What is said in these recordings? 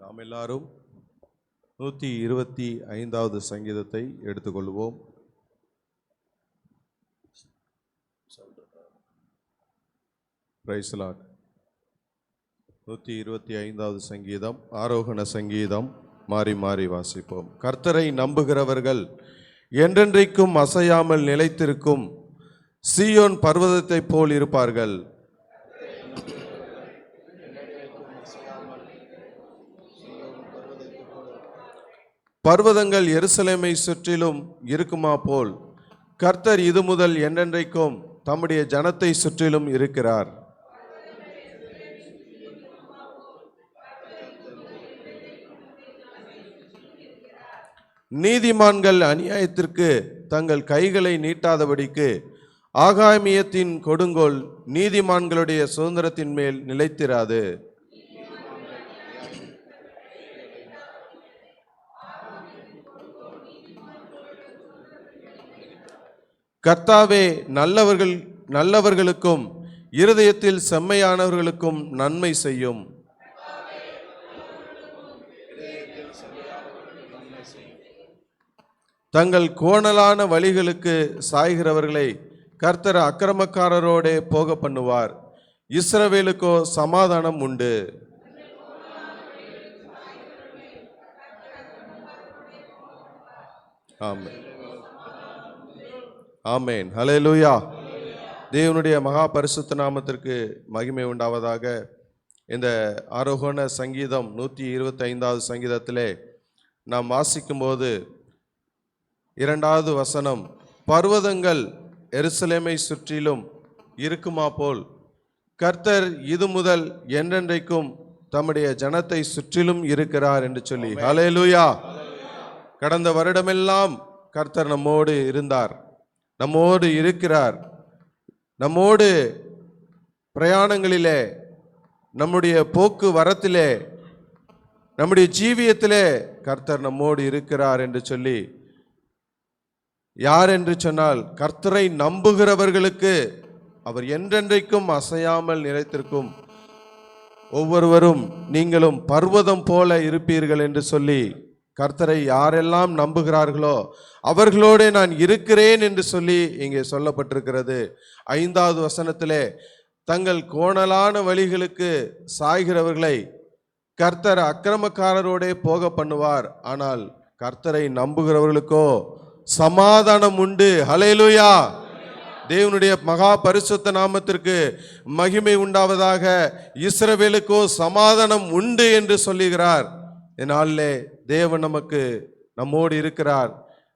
நாம் எல்லாரும் 125வது சங்கீதத்தை எடுத்துக்கொள்வோம். Praise the Lord. 125வது சங்கீதம் ஆரோகண சங்கீதம். மாறி மாறி வாசிப்போம். கர்த்தரை நம்புகிறவர்கள் என்றென்றைக்கும் அசையாமல் நிலைத்திருக்கும் சீயோன் பர்வதத்தைப் போல் இருப்பார்கள். பர்வதங்கள் எருசலேமை சுற்றிலும் இருக்குமா போல் கர்த்தர் இது முதல் என்றென்றைக்கும் தம்முடைய ஜனத்தை சுற்றிலும் இருக்கிறார். நீதிமான்கள் அநியாயத்திற்கு தங்கள் கைகளை நீட்டாதபடிக்கு ஆகாமியத்தின் கொடுங்கோல் நீதிமான்களுடைய சுதந்திரத்தின் மேல் நிலைத்திராது. கர்த்தாவே நல்லவர்களுக்கும் இருதயத்தில் செம்மையானவர்களுக்கும் நன்மை செய்யும். தங்கள் கோணலான வழிகளுக்கு சாய்கிறவர்களை கர்த்தர் அக்கிரமக்காரரோடே போக பண்ணுவார். இஸ்ரவேலுக்கோ சமாதானம் உண்டு. ஆமென் ஆமென். ஹல்லேலூயா. தேவனுடைய மகா பரிசுத்த நாமத்திற்கு மகிமை உண்டாவதாக. இந்த ஆரோகண சங்கீதம் 125வது சங்கீதத்திலே நாம் வாசிக்கும்போது 2வது வசனம், பர்வதங்கள் எருசலேமை சுற்றிலும் இருக்குமா போல் கர்த்தர் இது முதல் என்றென்றைக்கும் தம்முடைய ஜனத்தை சுற்றிலும் இருக்கிறார் என்று சொல்லி. ஹல்லேலூயா. கடந்த வருடமெல்லாம் கர்த்தர் நம்மோடு இருந்தார், நம்மோடு இருக்கிறார். நம்மோடு பிரயாணங்களிலே, நம்முடைய போக்குவரத்திலே, நம்முடைய ஜீவியத்திலே கர்த்தர் நம்மோடு இருக்கிறார் என்று சொல்லி, யார் என்று சொன்னால் கர்த்தரை நம்புகிறவர்களுக்கு அவர் என்றென்றைக்கும் அசையாமல் நிலைத்திருக்கும். ஒவ்வொருவரும் நீங்களும் பர்வதம் போல இருப்பீர்கள் என்று சொல்லி, கர்த்தரை யாரெல்லாம் நம்புகிறார்களோ அவர்களோடு நான் இருக்கிறேன் என்று சொல்லி இங்கே சொல்லப்பட்டிருக்கிறது. 5வது வசனத்திலே, தங்கள் கோணலான வழிகளுக்கு சாய்கிறவர்களை கர்த்தர் அக்கிரமக்காரரோடே போக பண்ணுவார். ஆனால் கர்த்தரை நம்புகிறவர்களுக்கோ சமாதானம் உண்டு. ஹல்லேலூயா. தேவனுடைய மகா பரிசுத்த நாமத்திற்கு மகிமை உண்டாவதாக. இஸ்ரவேலுக்கோ சமாதானம் உண்டு என்று சொல்லுகிறார். இதனாலே தேவன் நம்மோடு இருக்கிறார்.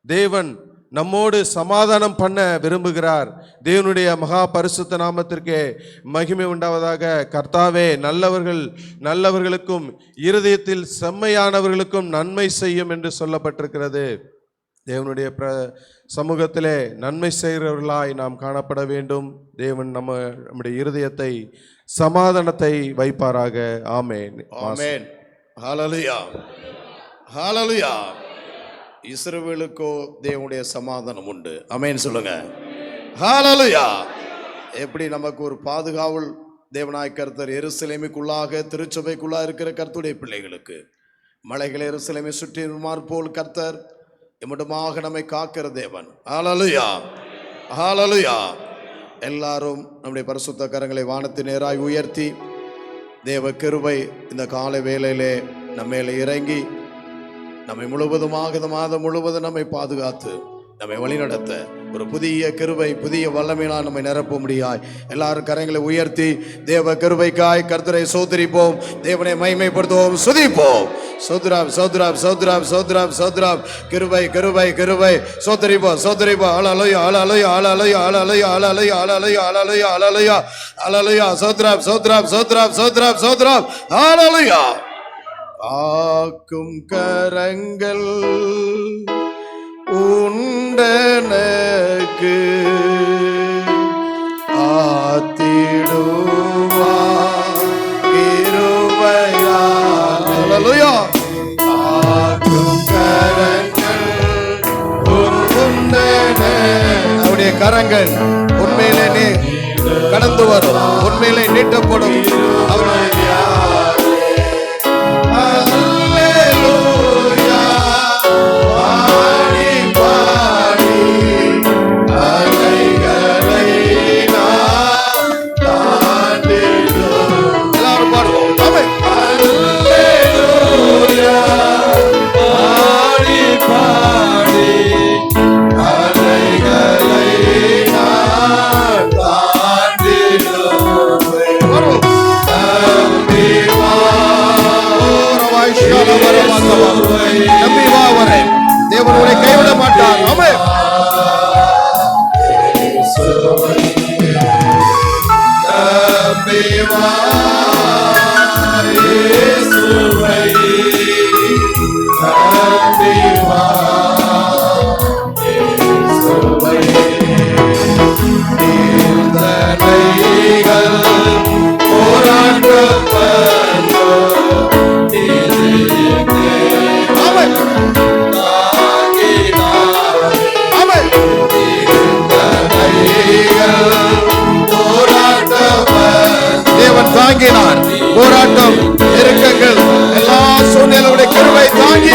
தேவன் நம்மோடு சமாதானம் பண்ண விரும்புகிறார். தேவனுடைய மகா பரிசுத்த நாமத்திற்கே மகிமை உண்டாவதாக. கர்த்தாவே நல்லவர்களுக்கும் இருதயத்தில் செம்மையானவர்களுக்கும் நன்மை செய்யும் என்று சொல்லப்பட்டிருக்கிறது. தேவனுடைய சமூகத்திலே நன்மை செய்கிறவர்களாய் நாம் காணப்பட வேண்டும். தேவன் நம்முடைய இருதயத்தை சமாதானத்தை வைப்பாராக. ஆமென் ஆமென். ஹல்லேலூயா ஹல்லேலூயா. இஸ்ரவேலுக்கோ தேவனுடைய சமாதானம் உண்டு. ஆமென் சொல்லுங்க. ஹல்லேலூயா. எப்படி நமக்கு ஒரு பாதுகாவல் தேவனாய் கர்த்தர் எருசலேமுக்குள்ளாக, திருச்சபைக்குள்ளாக இருக்கிற கர்த்தருடைய பிள்ளைகளுக்கு மலைகளை எருசலேமை சுற்றி போல் கர்த்தர் இம்மட்டுமாக நம்மை காக்கிற தேவன். ஹல்லேலூயா ஹல்லேலூயா. எல்லாரும் நம்முடைய பரிசுத்த கரங்களை வானத்தின் நேராய் உயர்த்தி, தேவ கிருபை இந்த காலை வேளையிலே நம்ம மேலே இறங்கி நம்மை முழுவதுமாக இந்த மாதம் முழுவதும் நம்மை பாதுகாத்து நம்மை வழிநடத்த ஒரு புதிய கிருபை, புதிய வல்லமையினால் நம்மை நிரப்ப முடியாய். எல்லாரும் கரங்களை உயர்த்தி தேவ கிருபைக்காய் கர்த்தரை சோதரிப்போம், தேவனை மகிமைப்படுத்துவோம், சுதிப்போம். சோத்ராப் சோத்ராப் சோத்ராப் சோத்ராப் சோத்ராப். கிருபை கிருபை கிருபை. சோதரிப்போம் சோதரிப்போம். ஹல்லேலூயா ஹல்லேலூயா ஹல்லேலூயா ஹல்லேலூயா ஹல்லேலூயா ஹல்லேலூயா ஹல்லேலூயா ஹல்லேலூயா ஹல்லேலூயா. சோத்ராப் சோத்ராப் சோத்ராப் சோத்ராப் சோத்ராப். ஹல்லேலூயா. ஆக்கும் கரங்கள் உண்டனக்கு ஆத்திடுவா கிருபையால். ஹல்லேலூயா. ஆக்கும் கரங்கள் உண்டனக்கு. அவருடைய கரங்கள் உண்மையிலே கடந்து வரும், உண்மையிலே நீட்டப்படும். அவருடைய தேவன் உன்னை கைவிட மாட்டார். ஆமென். தேவன் தாங்கினார். போராட்டம், நெருக்கங்கள், எல்லா சூழ்நிலையுடைய கிருபை தாங்கி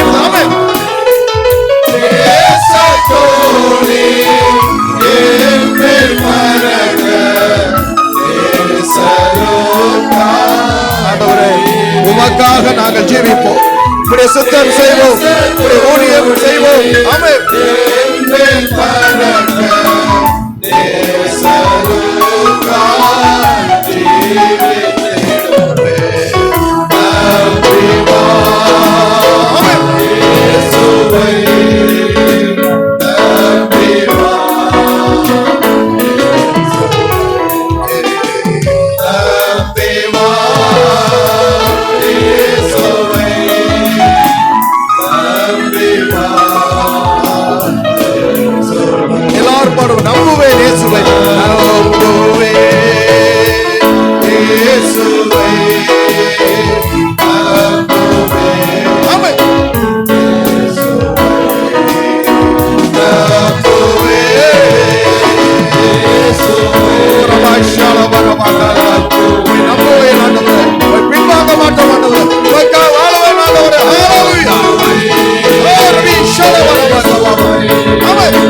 உமக்காக நாங்கள் ஜீவிப்போம். இப்படி சுத்தம் செய்வோம், இப்படி ஊழியம் செய்வோம். ஆமென். எல்லாரும் பாடுவோம். நம்புவேன் இயேசுவை, நம்புவேன் இயேசுவை, நம்புவேன். ஆமென். நம்புவேன் ஆண்டவரே, பின்வாங்க மாட்டோம் ஆண்டவரே, வாழவேன் ஆண்டவரே. ஹல்லேலூயா. ஆமென்.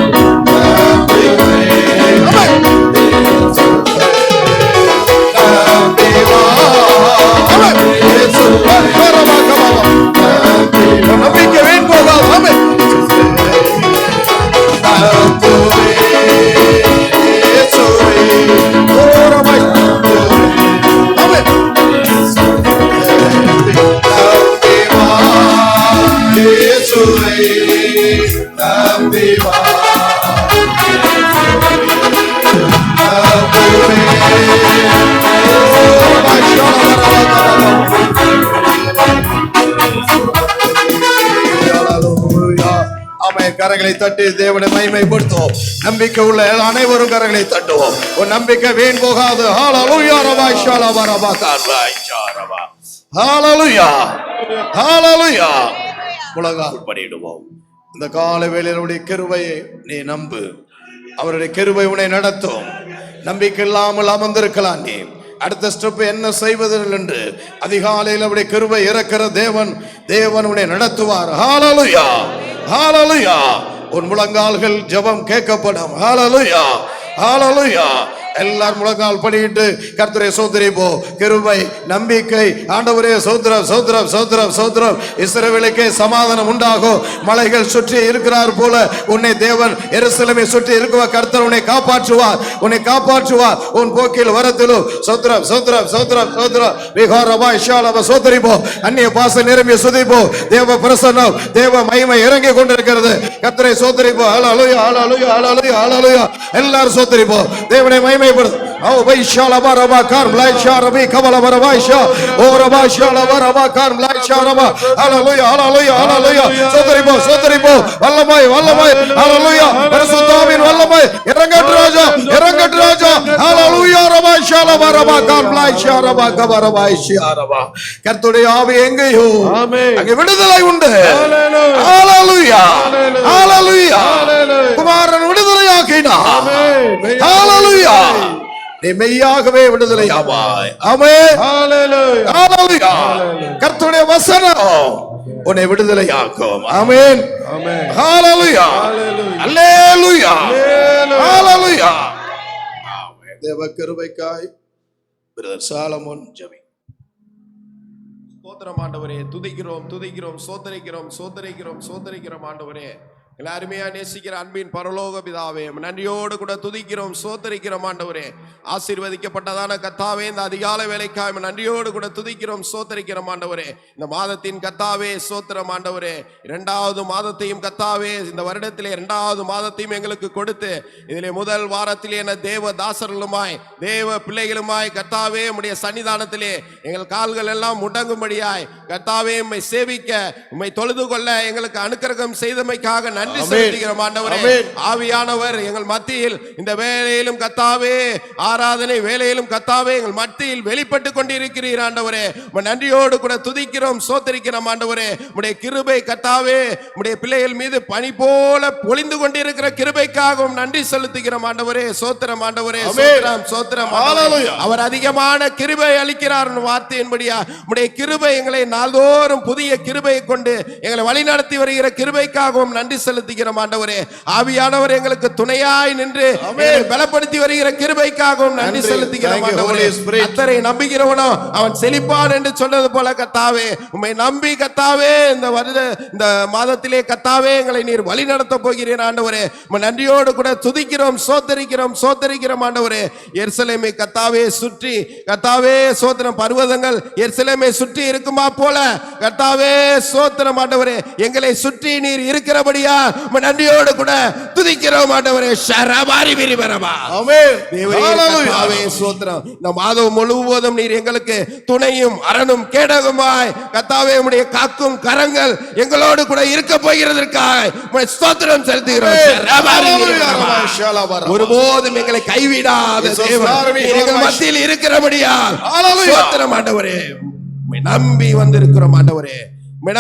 நம்பிக்கை வீண் போகாது. ஆமென். கரங்களை தட்டி தேவனை மகிமைப்படுத்துவோம். நம்பிக்கை உள்ள அனைவரும் கரங்களை தட்டுவோம். ஒரு நம்பிக்கை வீண் போகாது. ஹல்லேலூயா. ஹல்லேலூயா. ஹல்லேலூயா. முழங்கால் படியிடுவோம். இந்த கால வேளையிலுடைய கிருபையை நீ நம்பு. அவருடைய கிருபை உன்னை நடத்தும். நம்பிக்கை இல்லாமல் அமர்ந்திருக்கலாம். நீ அடுத்த ஸ்டெப் என்ன செய்வது என்று அதிகாலையில் அவருடைய கிருபை இறக்கிற தேவன் உன்னை நடத்துவார். ஹல்லேலூயா. ஹல்லேலூயா. உன் முழங்கால்கள் ஜெபம் கேட்கப்படும். ஹல்லேலூயா. ஹல்லேலூயா. எல்லாரும் முழங்கால் பண்ணிட்டு கர்த்தரை சோதரிப்போம். கிருபை, நம்பிக்கை, ஆண்டவரே சோத்திரம் சோத்திரம் சோத்திரம் சோத்திரம். இஸ்ரவேலுக்கே சமாதானம் உண்டாகும். மலைகள் சுற்றி இருக்கிறார் போல உன்னை தேவன் எருசலேமை சுற்றி இருக்கிற கர்த்தர் உன்னை காப்பாற்றுவார். உன்னை காப்பாற்றுவார். உன் போக்கில் வரத்திலும் சோத்திரம் சோத்திரம் சோத்திரம் சோத்திரம். விகாரமா இஷாலமா சோதரிப்போம். அந்நிய பாச நிரம்பிய சுதிப்போம். தேவ பிரசன்னம், தேவ மகிமை இறங்கி கொண்டிருக்கிறது. கர்த்தரை சோதரிப்போம். ஹல்லேலூயா. ஹல்லேலூயா. ஹல்லேலூயா. ஹல்லேலூயா. எல்லாரும் சோதரிப்போம். தேவனை மகிமை Oh, Vaishala Barabakar, Blasharabi, Kabala Barabasha, Oh, Rabashala Barabakar, Blasharaba, Hallelujah, Hallelujah, Hallelujah, Sotribo, Sotribo, Valamai, Valamai, Hallelujah, Parasutamin, Valamai, Erangat Raja, Hallelujah, Rabashala Barabakar, Blasharaba, Kabarabasharaba, Katuri Avi Engayu, Amen. Vidalai Unde, Hallelujah, Hallelujah, Kumaran Vidalakina, Hallelujah. நீ மெய்யாகவே விடுதலையாவாய். ஆமென். ஹல்லேலூயா. ஹல்லேலூயா. கர்த்தருடைய வசனம் உன்னை விடுதலையாக்கும். ஆமென். ஆமென். ஹல்லேலூயா. ஹல்லேலூயா. ஹல்லேலூயா. ஆமென். தேவ கிருபைக்காய் brother Solomon JP. ஸ்தோத்திரம் ஆண்டவரே, துதிக்கிறோம் துதிக்கிறோம், சோதரிக்கிறோம் சோதரிக்கிறோம் சோதரிக்கிறோம் ஆண்டவரே. அருமையா நேசிக்கிற அன்பின் பரலோக பிதாவே, நன்றியோடு கூட துதிக்கிறோம், சோத்தரிக்கிறோம் ஆண்டவரே. ஆசீர்வதிக்கப்பட்டதான கர்த்தாவே, இந்த அதிகாலை வேலைக்காய் நன்றியோடு கூட துதிக்கிறோம், சோத்தரிக்கிறோம் ஆண்டவரே. இந்த மாதத்தின் கர்த்தாவே சோத்திரம் ஆண்டவரே. 2வது மாதத்தையும் கர்த்தாவே, இந்த வருடத்திலே 2வது மாதத்தையும் எங்களுக்கு கொடுத்து, இதிலே முதல் வாரத்திலே என தேவ தாசர்களுமாய் தேவ பிள்ளைகளுமாய் கர்த்தாவே உம்முடைய சன்னிதானத்திலே எங்கள் கால்கள் எல்லாம் முடங்கும்படியாய் கர்த்தாவே உம்மை சேவிக்க, உம்மை தொழுது கொள்ள எங்களுக்கு அனுக்கிரகம் செய்தமைக்காக நன்றி செலுத்துகிறோம் ஆண்டவரே. ஆவியானவர் எங்கள் மத்தியில் இந்த வேளையிலும் கர்த்தாவே, ஆராதனை வேளையிலும் கர்த்தாவே எங்கள் மத்தியில் வெளிப்பட்டு கொண்டிருக்கிறீர் ஆண்டவரே. நன்றியோடு கூட துதிக்கிறோம், சோத்தரிக்கிறோம் ஆண்டவரே. உம்முடைய கிருபை கர்த்தாவே உம்முடைய பிள்ளைகள் மீது பனி போல பொழிந்து கொண்டிருக்கிற கிருபைக்காகவும் நன்றி செலுத்துகிறோம் ஆண்டவரே. சோத்திரம் ஆண்டவரே, சோத்திரம் சோத்திரம். அவர் அதிகமான கிருபை அளிக்கிறார் வார்த்தையின்படியா உம்முடைய கிருபை எங்களை நாள்தோறும் புதிய கிருபையை கொண்டு எங்களை வழிநடத்தி வருகிற கிருபைக்காகவும் நன்றி செலுத்துகிறோம் ஆண்டவரே. ஆவியானவர் எங்களுக்கு துணையாய் நின்று பலப்படுத்தி வருகிற கிருபைக்காகவும் நன்றி செலுத்துகிறோம் ஆண்டவரே. கர்த்தரை நம்புகிறவனோ அவன் செழிப்பான் என்று சொன்னது போல கர்த்தாவே, உம்மை நம்பி கர்த்தாவே இந்த மாதத்திலே கர்த்தாவே எங்களை நீர் வழி நடத்த போகிறீர் ஆண்டவரே. நன்றியோடு கூட துதிக்கிறோம், சோத்தரிக்கிறோம் ஆண்டவரே. எருசலேமை கர்த்தாவே சுற்றி கர்த்தாவே சோத்திரம், பர்வதங்கள் எருசலேமை சுற்றி இருக்குமா போல கர்த்தாவே சோத்திரம் ஆண்டவரே, எங்களை சுற்றி நீர் இருக்கிறபடியா நன்றியோடு கூட துதிக்கிறோம் ஆண்டவரே. ஷரபாரி விரிவரபா. ஆமென். தேவரே சோத்திரம். இந்த மாதம் முழுவதும் நீர் எங்களுக்கு துணையும் அரணும் கேடகமாய் கர்த்தாவே உம்முடைய காக்கும் கரங்கள் எங்களோடு கூட இருக்க போகிறதற்காக ஸ்தோத்திரம் செலுத்துகிறோம். ஒருபோதும் எங்களை கைவிடாத தேவன் எங்கள் மத்தியில் இருக்கிறபடியா ஸ்தோத்திரம் ஆண்டவரே. நம்பி வந்திருக்கிறோம் ஆண்டவரே,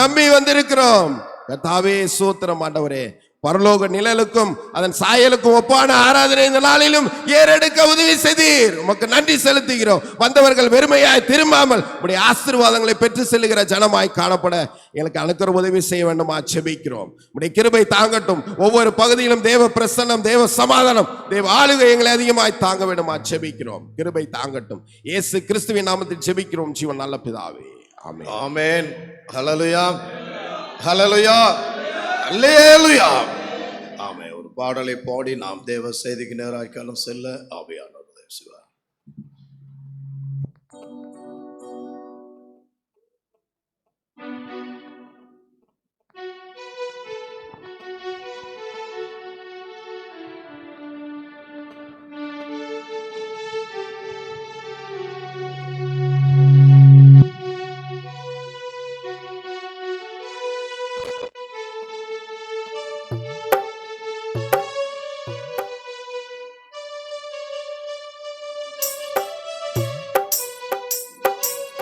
நம்பி வந்திருக்கிறோம் கர்த்தாவே. சோத்திரம் ஆண்டவரே. பரலோக நிழலுக்கும் அதன் சாயலுக்கும் ஒப்பான ஆராதனை இந்த நாளிலும் ஏறெடுக்க உதவி செய்தீர். உமக்கு நன்றி செலுத்துகிறோம். வந்தவர்கள் வெறுமையாய் திரும்பாமல் உம்முடைய ஆசீர்வாதங்களை பெற்று செல்லுகிற ஜனமாய் காணப்பட எங்களுக்கு அனுக்கிற உதவி செய்ய வேண்டும் ஜெபிக்கிறோம். உம்முடைய கிருபை தாங்கட்டும். ஒவ்வொரு பகுதியிலும் தேவ பிரசன்னம், தேவ சமாதானம், தேவ ஆளுகை எங்களை அதிகமாய் தாங்க வேண்டும் ஜெபிக்கிறோம். கிருபை தாங்கட்டும். இயேசு கிறிஸ்துவின் நாமத்தில் ஜெபிக்கிறோம் ஜீவன் நல்ல பிதாவே. ஆமென். ஆமென். ஹல்லேலூயா, ஹல்லேலூயா, அல்லேலூயா. ஆமென். ஒரு பாடலை பாடி நாம் தேவ செய்திக்கு நேராய் காலம் செல்ல ஆவியானவர் உதவி செய்வார்.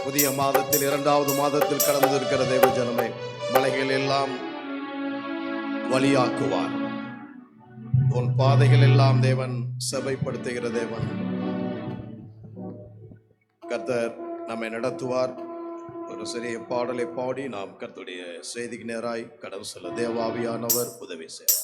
புதிய மாதத்தில் 2வது மாதத்தில் கடந்து இருக்கிற தேவ ஜனமே, மலைகள் எல்லாம் வழியாக்குவார். உன் பாதைகள் எல்லாம் தேவன் செவைப்படுத்துகிற தேவன். கர்த்தர் நம்மை நடத்துவார். ஒரு சிறிய பாடலை பாடி நாம் கர்த்தருடைய செய்திக்கு நேராய் கடந்து செல்ல தேவாவியானவர் உதவி செய்வார்.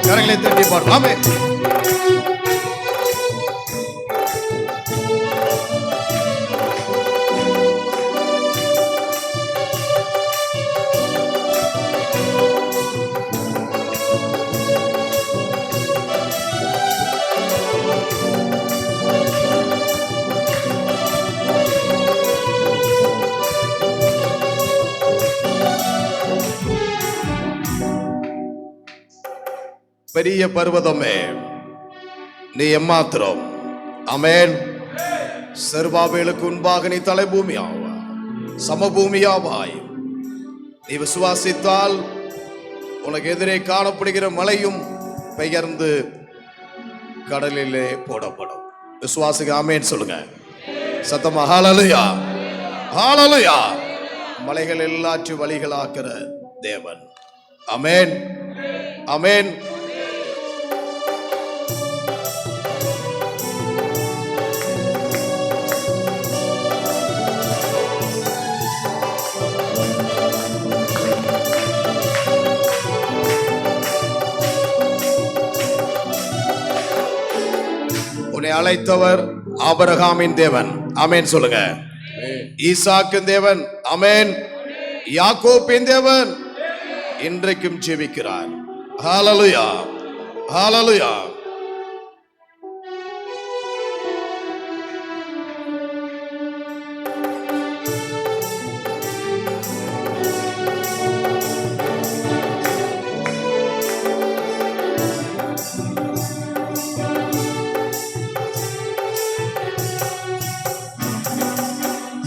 கரங்களை தட்டி பாடலாமே. பெரிய பர்வதமே நீ எம்மாத்திரம். ஆமென். செருபாபேலுக்கு முன்பாக நீ தலைபூமியாவா, சமபூமியாவாய். நீ விசுவாசித்தால் உனக்கு எதிரே காணப்படுகிற மலையும் பெயர்ந்து கடலிலே போடப்படும். விசுவாசிக்க ஆமென் சொல்லுங்க சத்தமா. ஹல்லேலூயா, ஹல்லேலூயா. மலைகள் எல்லாற்று வழிகளாக்குற தேவன். அமேன், அமேன். உன்னை அழைத்தவர் ஆபிரகாமின் தேவன், ஆமென் சொல்லுங்க. ஈசாக்கின் தேவன், ஆமென். யாக்கோபின் தேவன் இன்றைக்கும் ஜெபிக்கிறார். ஹalleluya, ஹalleluya.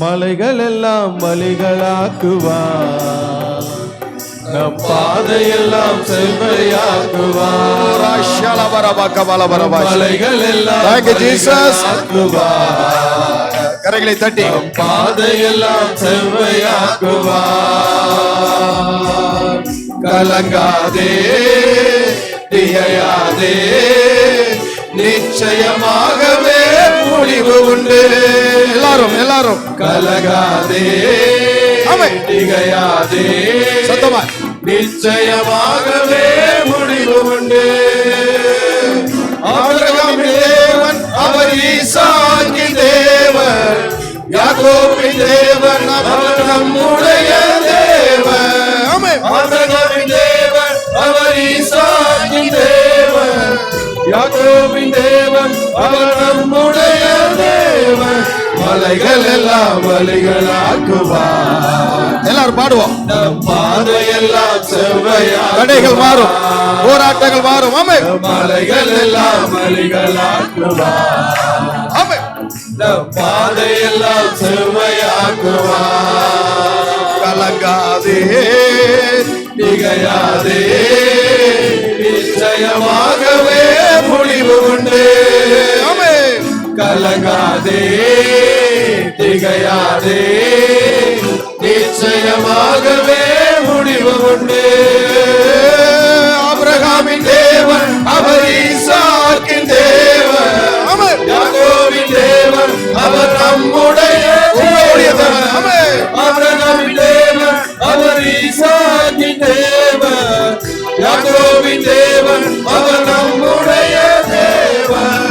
மலைகள் எல்லாம் வழிகளாக்குவார், நம் பாதையெல்லாம் செவ்வையாக்குவார். மலைகள் எல்லாம் கரைகளை தட்டி பாதையெல்லாம் செவ்வையாக்குவார். கலங்காதே, திகையாதே, நிச்சயமாகவே முடிவு உண்டு. எல்லாரும் கலங்காதே, திகையாதே, சத்தமா நிச்சயமாகவே முடிவு உண்டு. ஆபிரகாமின் தேவன் அவர் ஈசாக்கின் தேவன், யாக்கோபின் தேவன் அவர் நம்முடைய தேவன். ஆபிரகாமின் தேவன் அவர் ஈசாக்கின் தேவன், யாக்கோபின் தேவன் அவர் நம்முடைய தேவன். மலைகள் எல்லாம் வழிகளாக்குவார். எல்லாரும் பாடுவோம். நம் பாதையெல்லாம் செவ்வையாக்குவார். தடைகள் மாறும், போராட்டங்கள் மாறும். ஆமென். மலைகள் எல்லாம் வழிகளாக்குவார். ஆமென். நம் பாதையெல்லாம் செவ்வையாக்குவார். கலங்காதே, திகையாதே, நிச்சயமாகவே முடிவு உண்டு. ஆமென். கலங்காதே, திகையாதே, நிச்சயமாகவே முடிவு உண்டு. ஆபிரகாமின் தேவன் அவர் ஈசாக்கின் தேவன், யாக்கோபின் தேவன் அவர் நம்முடைய தேவன். ஆமென். ஆபிரகாமின் தேவன் அவர் ஈசாக்கின் தேவன், யாக்கோபின் தேவன் அவர் நம்முடைய தேவன்.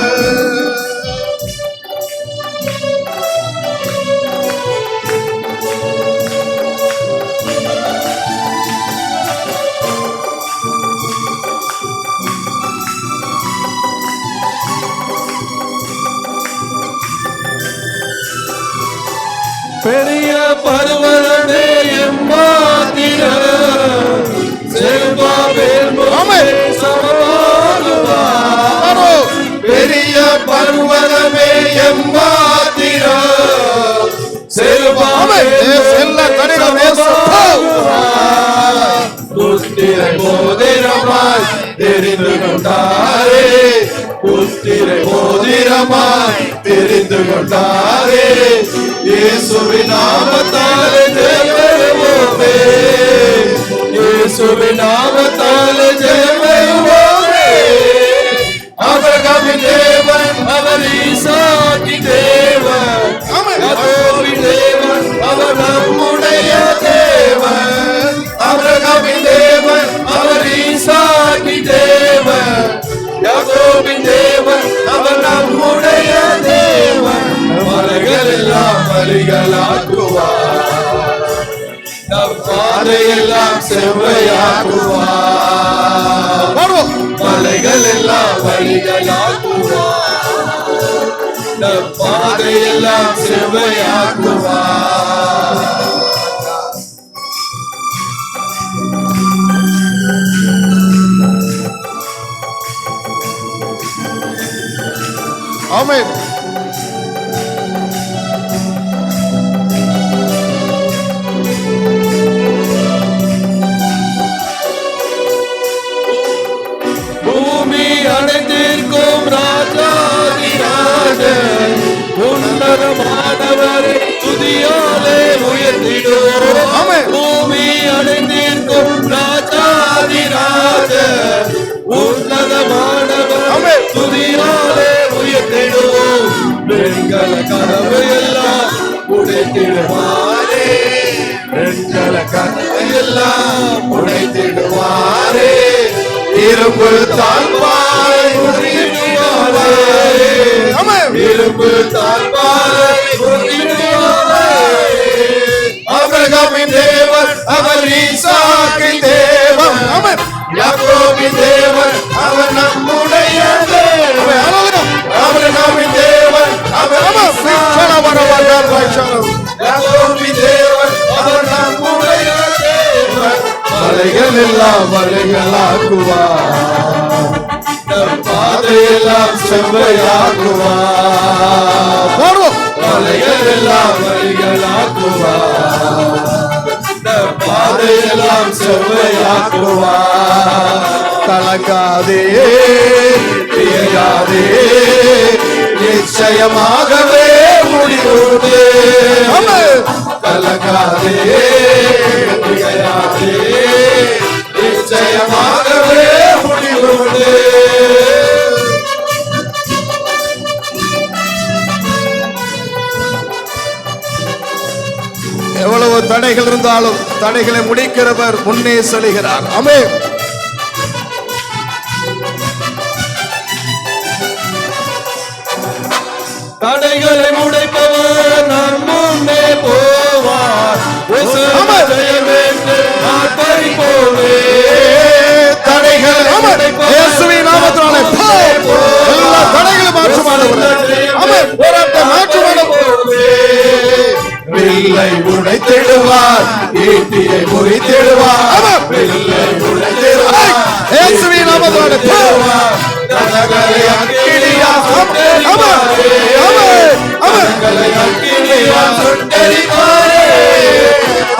பெரிய பர்வதமே எம்மாத்திரம், செல்வாவேல் ஆமென். சமாகுவார். பெரிய பர்வதமே எம்மாத்திரம், செல்வாவேல் செல்ல கடினம் புத்திரை மோதிரமாய் தெரிந்து கொண்டாரே, புத்திரை மோதிரமாய் தெரிந்து கொண்டாரே. இயேசுவின் நாமத்தாலே ஜெயம் பெறுவோமே, இயேசுவின் நாமத்தாலே ஜெயம் பெறுவோமே. ஆபிரகாமின் தேவன் அவர் ஈசாக்கின் தேவன், யாக்கோபின் தேவன் அவர் நம்முடைய தேவன். ஆபிரகாமின் தேவன் அவர் ஈசாக்கின் தேவன், யாக்கோபின் தேவன் அவர் நம்முடைய தேவன். மலைகள் எல்லாம் வழிகளாக்குவார், நம் பாதையெல்லாம் செவ்வையாக்குவார். மலைகள் எல்லாம் வழிகளாக்குவார், நம் பாதையெல்லாம் செவ்வையாக்குவார். ஆமென். பூமி அடைந்திருக்கும் ராஜாதிராஜன், உன்னதமானவரை துதியாலே உயர்த்திடுவோம். ஆமென். பூமி அடைந்திருக்கும் ராஜாதிராஜன், வெண்கல கதையெல்லாம் உடைத்திடுவாரே, இரும்பு தாழ்வாய் உருவிடுவாரே, இரும்பு தாழ்வாய் உருவிடுவாரே. ஆபிரகாமின் தேவன் அவர் ஈசாக்கின் தேவன், யாக்கோபின் தேவன் அவர் நம்முடைய தேவன். ஆபிரகாமின் தேவன் அவர் யாக்கோபின் தேவன் அவர் நம்முடைய தேவன். மலைகள் எல்லாம் மலைகளாக்குவார், நம் பாதையெல்லாம் செவ்வையாக்குவார். மலைகள் எல்லாம் மலைகளாக்குவார், நம் பாதையெல்லாம் செவ்வையாக்குவார். கலங்காதே பிரியாதே, நிச்சயமாகவே முடிவுண்டு. கலங்காதே பிரியாதே, நிச்சயமாகவே முடிவுண்டு. எவ்வளவு தடைகள் இருந்தாலும் தடைகளை முடிக்கிறவர் முன்னே செல்கிறார். ஆமென். தடைகளை முடைப்பவர் நம் முன்னே போவார். தடைகளை இயேசுவின் நாமத்தினாலே எல்லா தடைகளும் வில்லை உடைத்திடுவார், ஈட்டியை முறித்திடுவார். வில்லை உடைத்திடுவார், இயேசுவின் நாமத்தினாலே தடைகளை அக்கினியால் சுட்டெரிப்பாரே, தடைகளை அக்கினியால் சுட்டெரிப்பாரே.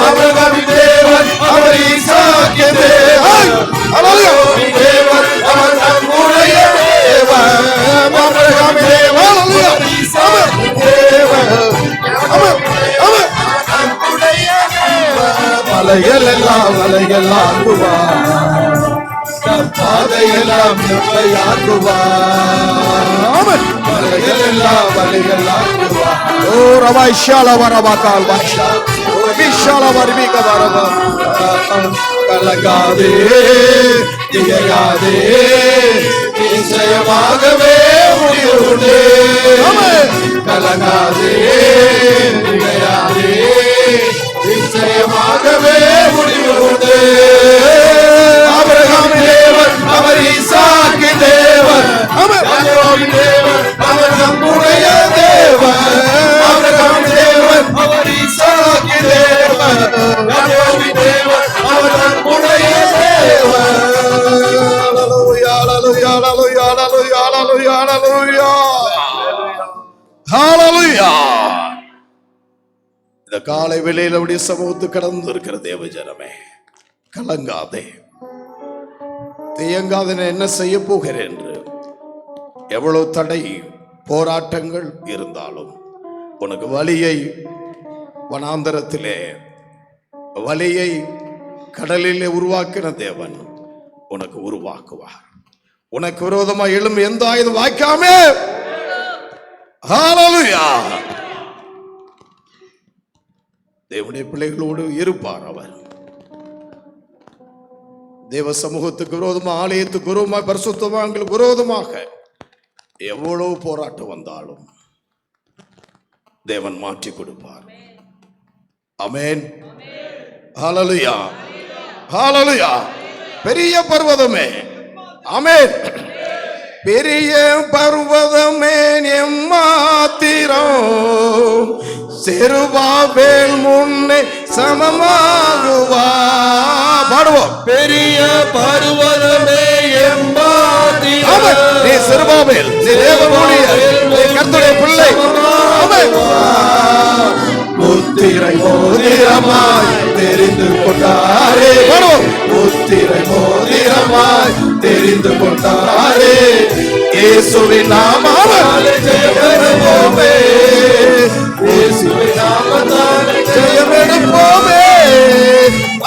ஆபிரகாமின் தேவன் அவர் ஈசாக்கின் தேவன், யாக்கோபின் தேவன் அவர் நம்முடைய தேவன். ஆபிரகாமின் தேவன் அவர் ஈசாக்கின் தேவன், நம்முடைய தேவன். மலைகள் எல்லாம் மலைகள் ஆக்குவார், பாதையெல்லாம் செவ்வையாக்குவார். மலைகள் எல்லாம் மலைகள் ஆக்குவார். ஓ ரவாய்ஷால வரவாக்கால் பாஷா விஷால வர்மிக வரவா. கலங்காதே திகையாதே, நிச்சயமாகவே முடிவுண்டு. கலங்காதே திகையாதே, நிச்சயமாகவே முடிவுண்டு. ஆபிரகாமின் தேவன் அவர் ஈசாக்கின் தேவன், யாக்கோபின் தேவன் அவர் நம்முடைய தேவன். ஆபிரகாமின் தேவன் அவர் ஈசாக்கின் தேவன், யாக்கோபின் தேவன் அவர் நம்முடைய தேவன். ஹல்லேலூயா ஹல்லேலூயா ஹல்லேலூயா ஹல்லேலூயா ஹல்லேலூயா ஹல்லேலூயா. இந்த காலை வேளையில் அவருடைய சமூகத்து கடந்து இருக்கிற தேவ ஜனமே, கலங்காதே தேங்காத என்ன செய்ய போகிறேன் என்று. எவ்வளவு தடை போராட்டங்கள் இருந்தாலும் உனக்கு வழியை வனாந்தரத்திலே, வழியை கடலிலே உருவாக்கின தேவன் உனக்கு உருவாக்குவார். உனக்கு விரோதமாக எழும் எந்த ஆயுதம் வாய்க்காமே. ஹல்லேலூயா. தேவனுடைய பிள்ளைகளோடு இருப்பார் அவர். தேவ சமூகத்துக்கு விரோதமாக, ஆலயத்துக்கு விரோதமாக, பரிசுத்தவான்களுக்கு விரோதமாக எவ்வளவு போராட்டம் வந்தாலும் தேவன் மாற்றி கொடுப்பார். ஆமென். ஹல்லேலூயா ஹல்லேலூயா. பெரிய பர்வதமே, ஆமென். பெரிய பர்வதமே எம்மாத்திரம், செருபாபேல் முன்னே சமமாகுவா. பாடுவோம். பெரிய பர்வதமே எம்மாத்திரம், நீ செருபாபேல், நீ தேவனுடைய, நீ கர்த்தருடைய பிள்ளை. முத்திரை மோதிரமாய் தெரிந்து கொண்டாரே, முத்திரை மோதிரமாய் தெரிந்து கொண்டாரே. இயேசுவின் நாமத்தாலே ஜெயமெடுப்போமே, இயேசுவின் நாமத்தாலே ஜெயமெடுப்போமே.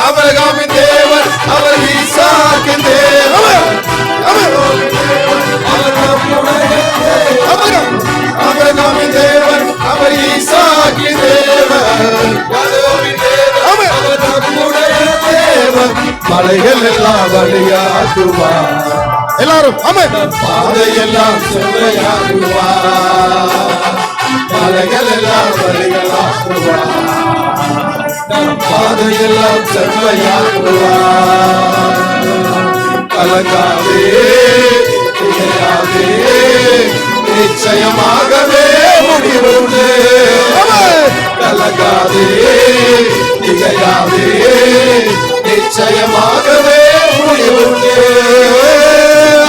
ஆபிரகாமின் தேவன் அவர் ஈசாக்கின் தேவன், ஆபிரகாமின் தேவன் அவர் ஈசாக்கின் தேவன், மலைகள் எல்லாம் வழியாக்குவார். எல்லாரும் ஆமென். பாதையெல்லாம் செவ்வையாக்குவார். மலைகள் எல்லாம் வழிகளாக்குவார். பாதையெல்லாம் செவ்வையாக்குவார். கலங்காதே திகையாதே, நிச்சயமாகவே முடிவுண்டு. கலங்காதே திகையாதே, நிச்சயமாகவே முடிவுண்டு.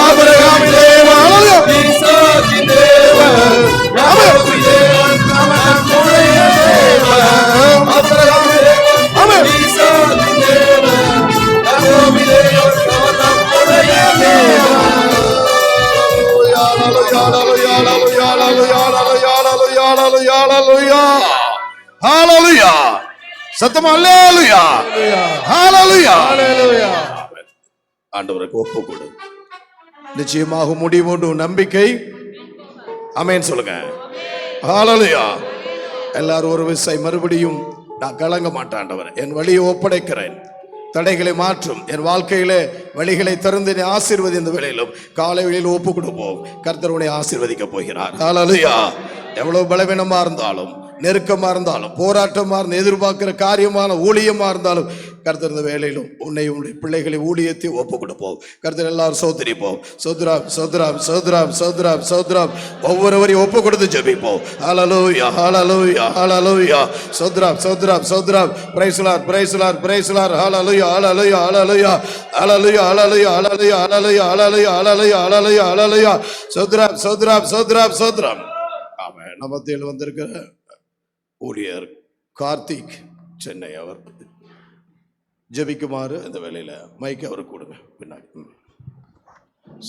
ஆபிரகாமின் தேவன், ஈசாக்கின் தேவன், யாக்கோபின் தேவன், நம்முடைய தேவன். ஆபிரகாமின் தேவன், ஈசாக்கின் தேவன், யாக்கோபின் தேவன், நம்முடைய தேவன். ஹalleluya. சத்தமா ஹalleluya. ஹalleluya. ஆண்டவருக்கு ஒப்பு கொடு. நிச்சயமாக முடிவுண்டு நம்பிக்கை. ஆமென் சொல்லுங்க. ஹalleluya. எல்லாரும் ஒரு விசை மறுபடியும் நான் கலங்க மாட்டேன் ஆண்டவரே, என் வழியை ஒப்படைக்கிறேன். தடைகளை மாற்றும் என் வாழ்க்கையிலே வழிகளை திறந்து ஆசீர்வதி. இந்த வேளையிலும் காலை வேளையில் ஒப்பு கொடுப்போம். கர்த்தர் உன்னை ஆசீர்வதிக்க போகிறார். ஹalleluya. எவ்வளவு பலவீனமா இருந்தாலும், நெருக்கமா இருந்தாலும், போராட்டமா இருந்து எதிர்பார்க்கிற காரியமான ஊழியமா இருந்தாலும், கர்த்தர் இந்த வேளையிலும் உன்னை உன்னுடைய பிள்ளைகளை ஊழியத்தை ஒப்பு கொடுப்போம். கர்த்தர் எல்லாரும் சோதரிப்போம். சோத்ராம் சோத்ராம் சோத்ராம் சோத்ராம் சோத்ராம். ஒவ்வொருவரையும் ஒப்பு கொடுத்து ஜெபிப்போம். Hallelujah hallelujah hallelujah. சோத்ராம் சோத்ராம் சோத்ராம். Praise Lord praise Lord praise Lord. Hallelujah hallelujah hallelujah hallelujah hallelujah hallelujah hallelujah hallelujah hallelujah hallelujah hallelujah. சோத்ராம் சோத்ராம் சோத்ராம் சோத்ராம். ஆமென். நமத்தில் வந்திருக்கிற ஊழியர் கார்த்திக் சென்னை அவர் ஜெபிக்குமாறு இந்த வேளையில மைக் அவருக்கு கொடுங்க. பின்னாடி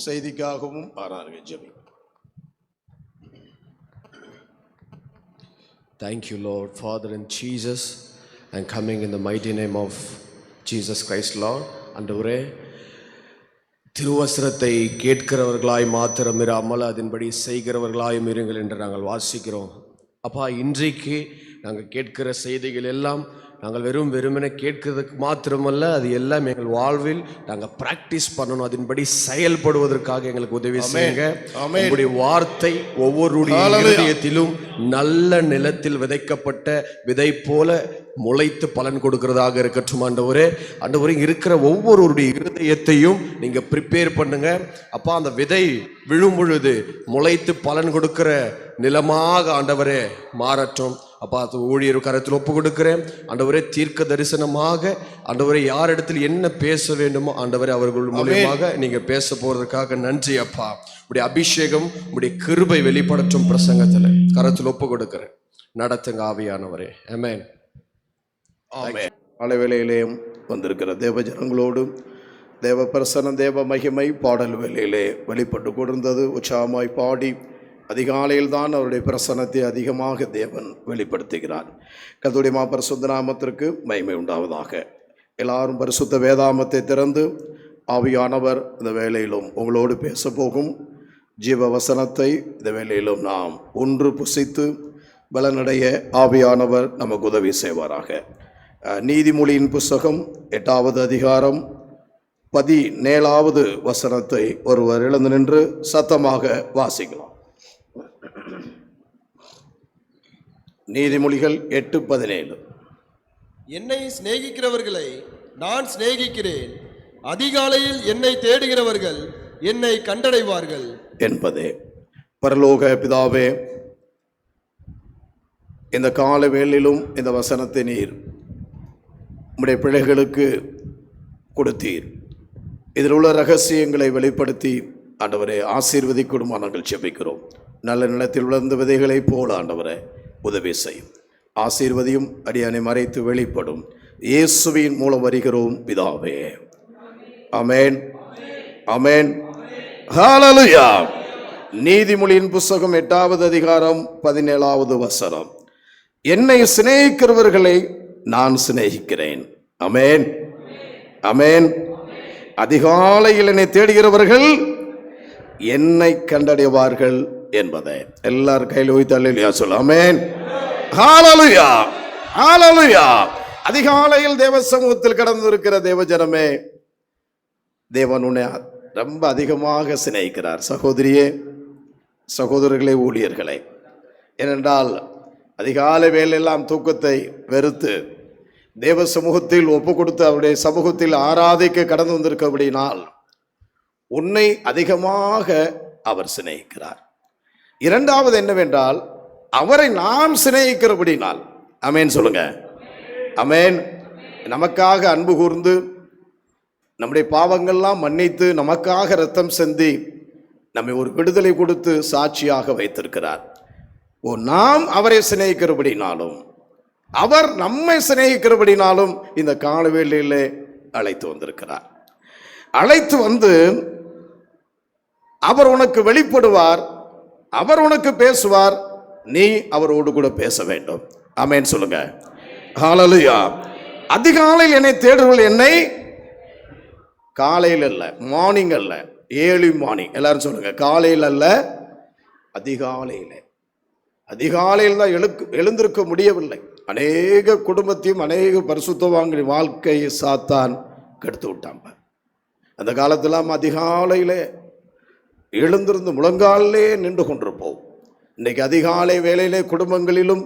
செய்திக்காகவும் ஆராருங்க JP. Thank you, Lord, Father, in Jesus, and coming in the mighty name of Jesus Christ, Lord. ஆண்டவரே, திருவசனத்தை கேட்கிறவர்களாய் மாத்திரம் இராமல் அதன்படி செய்கிறவர்களாயும் இருங்கள் என்று நாங்கள் வாசிக்கிறோம். அப்பா, இன்றைக்கு நாங்கள் கேட்கிற செய்திகள் எல்லாம் நாங்கள் வெறுமனே கேட்கிறதுக்கு மாத்திரமல்ல, அது எல்லாம் எங்கள் வாழ்வில் நாங்கள் பிராக்டிஸ் பண்ணணும். அதன்படி செயல்படுவதற்காக எங்களுக்கு உதவி செய்யுங்க. உங்களுடைய வார்த்தை ஒவ்வொருடைய இதயத்திலும் நல்ல நிலத்தில் விதைக்கப்பட்ட விதை போல முளைத்து பலன் கொடுக்கிறதாக இருக்கட்டும். ஆண்டவரே, இருக்கிற ஒவ்வொருடைய இருதயத்தையும் நீங்க ப்ரிப்பேர் பண்ணுங்க. அப்பா, அந்த விதை விழும் பொழுது முளைத்து பலன் கொடுக்கிற நிலமாக ஆண்டவரே மாறட்டும். அப்பா, ஊழியர் கரத்தில் ஒப்பு கொடுக்கிறேன் ஆண்டவரே. தீர்க்க தரிசனமாக ஆண்டவரே, யார் இடத்துல என்ன பேச வேண்டுமோ ஆண்டவரே அவர்கள் மூலமாக நீங்க பேச போறதுக்காக நன்றி. அப்பா, உடைய அபிஷேகம் உடைய கிருபை வெளிப்படட்டும். பிரசங்கத்துல கரத்தில் ஒப்பு கொடுக்கிறேன். நடத்துங்க ஆவியானவரே. ஆமென். காலை வேளையிலேயும் வந்திருக்கிற தேவ ஜனங்களோடு தேவ பிரசன்ன தேவ மகிமை பாடல் வேளையிலே வெளிப்பட்டு கொண்டிருந்தது. உற்சாகமாய் பாடி அதிகாலையில் தான் அவருடைய பிரசன்னத்தை அதிகமாக தேவன் வெளிப்படுத்துகிறார். கர்த்தருடைய மாபரிசுத்த நாமத்திற்கு மகிமை உண்டாவதாக. எல்லாரும் பரிசுத்த வேதாமத்தை திறந்து ஆவியானவர் இந்த வேளையிலும் உங்களோடு பேச போகும் ஜீவ வசனத்தை இந்த வேளையிலும் நாம் ஒன்று புசித்து பலனடைய ஆவியானவர் நமக்கு உதவி செய்வாராக. நீதிமொழியின் புஸ்தகம் 8வது அதிகாரம் 17வது வசனத்தை ஒருவர் எழுந்து நின்று சத்தமாக வாசிக்கலாம். நீதிமொழிகள் 8:17. என்னை சிநேகிக்கிறவர்களை நான் சிநேகிக்கிறேன், அதிகாலையில் என்னை தேடுகிறவர்கள் என்னை கண்டடைவார்கள் என்பதே. பரலோக பிதாவே, இந்த கால வேளையிலும் இந்த வசனத்தை நீர் உம்முடைய பிள்ளைகளுக்கு கொடுத்தீர். இதில் உள்ள ரகசியங்களை வெளிப்படுத்தி ஆண்டவரை ஆசீர்வதிக்குமா நாங்கள் ஜெபிக்கிறோம். நல்ல நிலத்தில் விழுந்த விதைகளைப் போல ஆண்டவரை உதவி செய்யும். ஆசீர்வதியும். அடியானை மறைத்து வெளிப்படும். இயேசுவின் மூலம் வருகிறோம் பிதாவே. ஆமென் ஆமென். ஹalleluya. நீதிமொழியின் புஸ்தகம் 8வது அதிகாரம் 17வது வசனம். என்னை சிநேகிக்கிறவர்களை நான் சிநேகிக்கிறேன். ஆமென் ஆமென். அதிகாலையில் என்னை தேடுகிறவர்கள் என்னை கண்டடைவார்கள் என்பதை எல்லாரும் கையில் வைத்து அல்லேலூயா சொல்ல. ஆமென் ஹalleluya ஹalleluya. அதிகாலையில் தேவ சமூகத்தில் கடந்து இருக்கிற தேவ ஜனமே, தேவன் உன்னை ரொம்ப அதிகமாக சிநேகிக்கிறார். சகோதரியே, சகோதரர்களே, ஊழியர்களே. ஏனென்றால் அதிகாலை வேலையெல்லாம் தூக்கத்தை வெறுத்து தேவ சமூகத்தில் ஒப்பு கொடுத்து அவருடைய சமூகத்தில் ஆராதிக்க கடந்து வந்திருக்கபடினால் உன்னை அதிகமாக அவர் சிநேகிக்கிறார். இரண்டாவது என்னவென்றால், அவரை நாம் சிநேகிக்கிறபடினால். அமேன் சொல்லுங்க. அமேன். நமக்காக அன்பு கூர்ந்து நம்முடைய பாவங்கள்லாம் மன்னித்து நமக்காக இரத்தம் சிந்தி நம்மை ஒரு விடுதலை கொடுத்து சாட்சியாக வைத்திருக்கிறார். நாம் அவரை சிநேகிக்கிறபடினாலும் அவர் நம்மை சிநேகிக்கிறபடினாலும் இந்த காலவேளையிலே அழைத்து வந்திருக்கிறார். அழைத்து வந்து அவர் உனக்கு வெளிப்படுவார், அவர் உனக்கு பேசுவார், நீ அவரோடு கூட பேச வேண்டும். ஆமென் சொல்லுங்க. ஹல்லேலூயா. அதிகாலையில் என்னை தேடுங்கள். என்னை காலையில் அல்ல, மார்னிங் அல்ல, ஏர்லி மார்னிங். எல்லாரும் சொல்லுங்க. காலையில் அல்ல, அதிகாலையில். அதிகாலையில் தான் எழுந்திருக்க முடியவில்லை. அநேக குடும்பத்தையும் அநேக பரிசுத்தவான்களின் வாழ்க்கையை சாத்தான் கெடுத்து விட்டாங்க. அந்த காலத்தில் அதிகாலையில் எழுந்திருந்து முழங்காலே நின்று கொண்டிருப்போம். இன்னைக்கு அதிகாலை வேளையிலே குடும்பங்களிலும்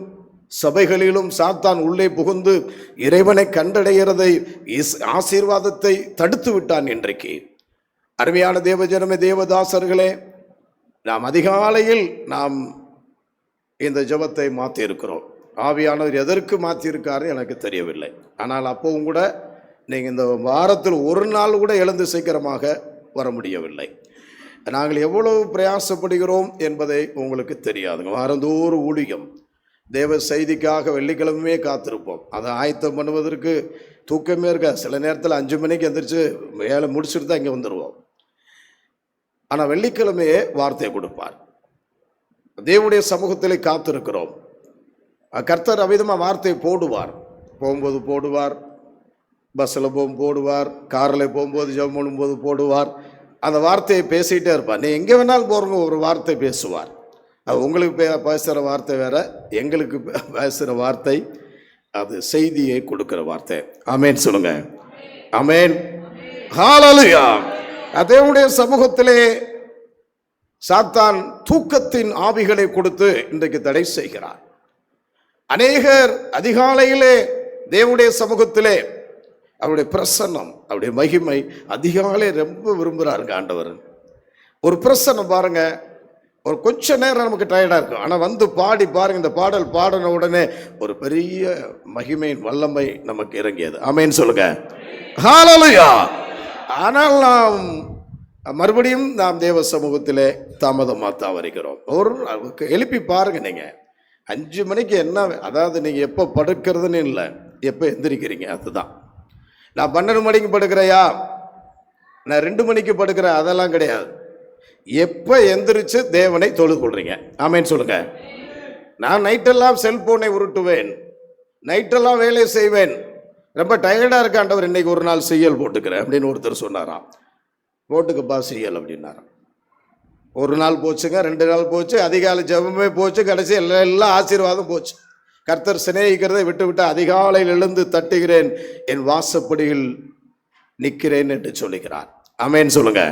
சபைகளிலும் சாத்தான் உள்ளே புகுந்து இறைவனை கண்டடைகிறதை, ஆசீர்வாதத்தை தடுத்து விட்டான். இன்றைக்கு அருமையான தேவஜனமே, தேவதாசர்களே, நாம் அதிகாலையில் நாம் இந்த ஜெபத்தை மாற்றி இருக்கிறோம். ஆவியானவர் எதற்கு மாற்றியிருக்காரு எனக்கு தெரியவில்லை. ஆனால் அப்பவும் கூட நீங்கள் இந்த வாரத்தில் ஒரு நாள் கூட எழுந்து சீக்கிரமாக வர முடியவில்லை. நாங்கள் எவ்வளவு பிரயாசப்படுகிறோம் என்பதை உங்களுக்கு தெரியாதுங்க. வாரந்தோறும் ஊழியம், தேவ செய்திக்காக வெள்ளிக்கிழமையே காத்திருப்போம். அதை ஆயத்தம் பண்ணுவதற்கு தூக்கமே இருக்க. சில நேரத்தில் 5 மணிக்கு எந்திரிச்சு வேலை முடிச்சுட்டு தான் இங்கே வந்துடுவோம். ஆனால் வெள்ளிக்கிழமையே வார்த்தை கொடுப்பார். தேவனுடைய சமூகத்திலே காத்திருக்கிறோம். கர்த்தர் அவ்விதமாக வார்த்தை போடுவார். போகும்போது போடுவார், பஸ்ஸில் போகும் போடுவார், காரில் போகும்போது ஜெபம் பண்ணும்போது போடுவார். அந்த வார்த்தையை பேசிகிட்டே இருப்பார். நீ எங்கே வேணாலும் போகிறவங்க ஒரு வார்த்தை பேசுவார். அது உங்களுக்கு பேசுகிற வார்த்தை வேற, எங்களுக்கு பேசுகிற வார்த்தை அது செய்தியை கொடுக்கிற வார்த்தை. ஆமேன் சொல்லுங்க. ஆமேன். ஹல்லேலூயா. தேவனுடைய சமூகத்திலே சாத்தான் தூக்கத்தின் ஆவிகளை கொடுத்து இன்றைக்கு தடை செய்கிறார். அநேகர் அதிகாலையிலே தேவனுடைய சமூகத்திலே அவருடைய பிரசன்னம், அவருடைய மகிமை அதிகாலை ரொம்ப விரும்புகிறாருங்க ஆண்டவர். ஒரு பிரசன்னம் பாருங்க, ஒரு கொஞ்ச நேரம் நமக்கு டயர்டாக இருக்கும், ஆனால் வந்து பாடி பாருங்க, இந்த பாடல் பாடின உடனே ஒரு பெரிய மகிமையின் வல்லமை நமக்கு இறங்கியது. ஆமென் சொல்லுங்க. ஹல்லேலூயா. ஆனால் நாம் மறுபடியும் நாம் தேவ சமூகத்திலே தாமதமாக வருகிறோம். ஒரு எழுப்பி பாருங்க. நீங்கள் 5 மணிக்கு என்ன, அதாவது நீங்கள் எப்போ படுக்கிறதுன்னு இல்லை, எப்போ எந்திரிக்கிறீங்க அதுதான். நான் 12 மணிக்கு படுக்கிறையா, நான் 2 மணிக்கு படுக்கிறேன், அதெல்லாம் கிடையாது. எப்போ எந்திரிச்சு தேவனை தொழுது கொள்றீங்க. ஆமேன்னு சொல்லுங்க. நான் நைட்டெல்லாம் செல்போனை உருட்டுவேன், நைட்டெல்லாம் வேலை செய்வேன், ரொம்ப டயர்டாக இருக்காண்டவர், இன்னைக்கு ஒரு நாள் செய்யல் போட்டுக்கிறேன் அப்படின்னு ஒருத்தர் சொன்னாராம். போட்டுக்கப்பா செய்யல் அப்படின்னாராம். ஒரு நாள் போச்சுங்க, 2 நாள் போச்சு, அதிகாலை ஜெபமே போச்சு, கடைசி எல்லாம் ஆசீர்வாதம் போச்சு. கர்த்தர் சிநேகிக்கிறதை விட்டு விட்டு அதிகாலையில் எழுந்து தட்டுகிறேன், என் வாசப்படியில் நிற்கிறேன் என்று சொல்லுகிறார். ஆமேன் சொல்லுங்க.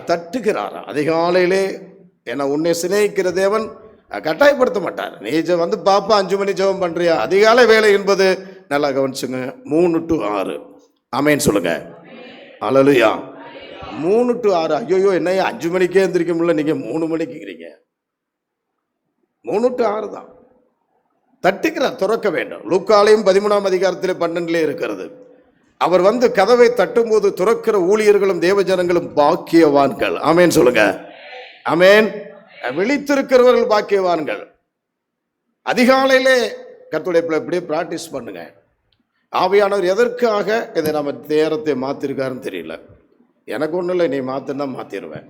தட்டுகிறார் அதிகாலையிலே. ஏன்னா உன்னை சிநேகிக்கிற தேவன் கட்டாயப்படுத்த மாட்டார். நீ வந்து பாப்பா 5 மணி ஜெபம் பண்றியா, அதிகாலை வேலை என்பது நல்லா கவனிச்சுங்க, 3 to 6. ஆமேன் சொல்லுங்க. ஹல்லேலூயா. 3 to 6. ஐயோ என்னையா 5 மணிக்கே எந்திரிக்க முடியல, நீங்க 3 மணிக்குங்கிறீங்க. 3 to 6 தான். தட்டுக்கிறார், துறக்க வேண்டும். லூக்காலையும் 13ஆம் அதிகாரத்திலே 12 இருக்கிறது. அவர் வந்து கதவை தட்டும்போது துறக்கிற ஊழியர்களும் தேவஜனங்களும் பாக்கியவான்கள். ஆமேன் சொல்லுங்க. ஆமேன். விழித்திருக்கிறவர்கள் பாக்கியவான்கள். அதிகாலையிலே கர்த்தருடைய இப்படியே பிராக்டிஸ் பண்ணுங்க. ஆவியானவர் எதற்காக இதை நம்ம நேரத்தை மாத்திருக்காருன்னு தெரியல. எனக்கு ஒன்றும் இல்லை, நீ மாத்தினா மாத்திடுவேன்.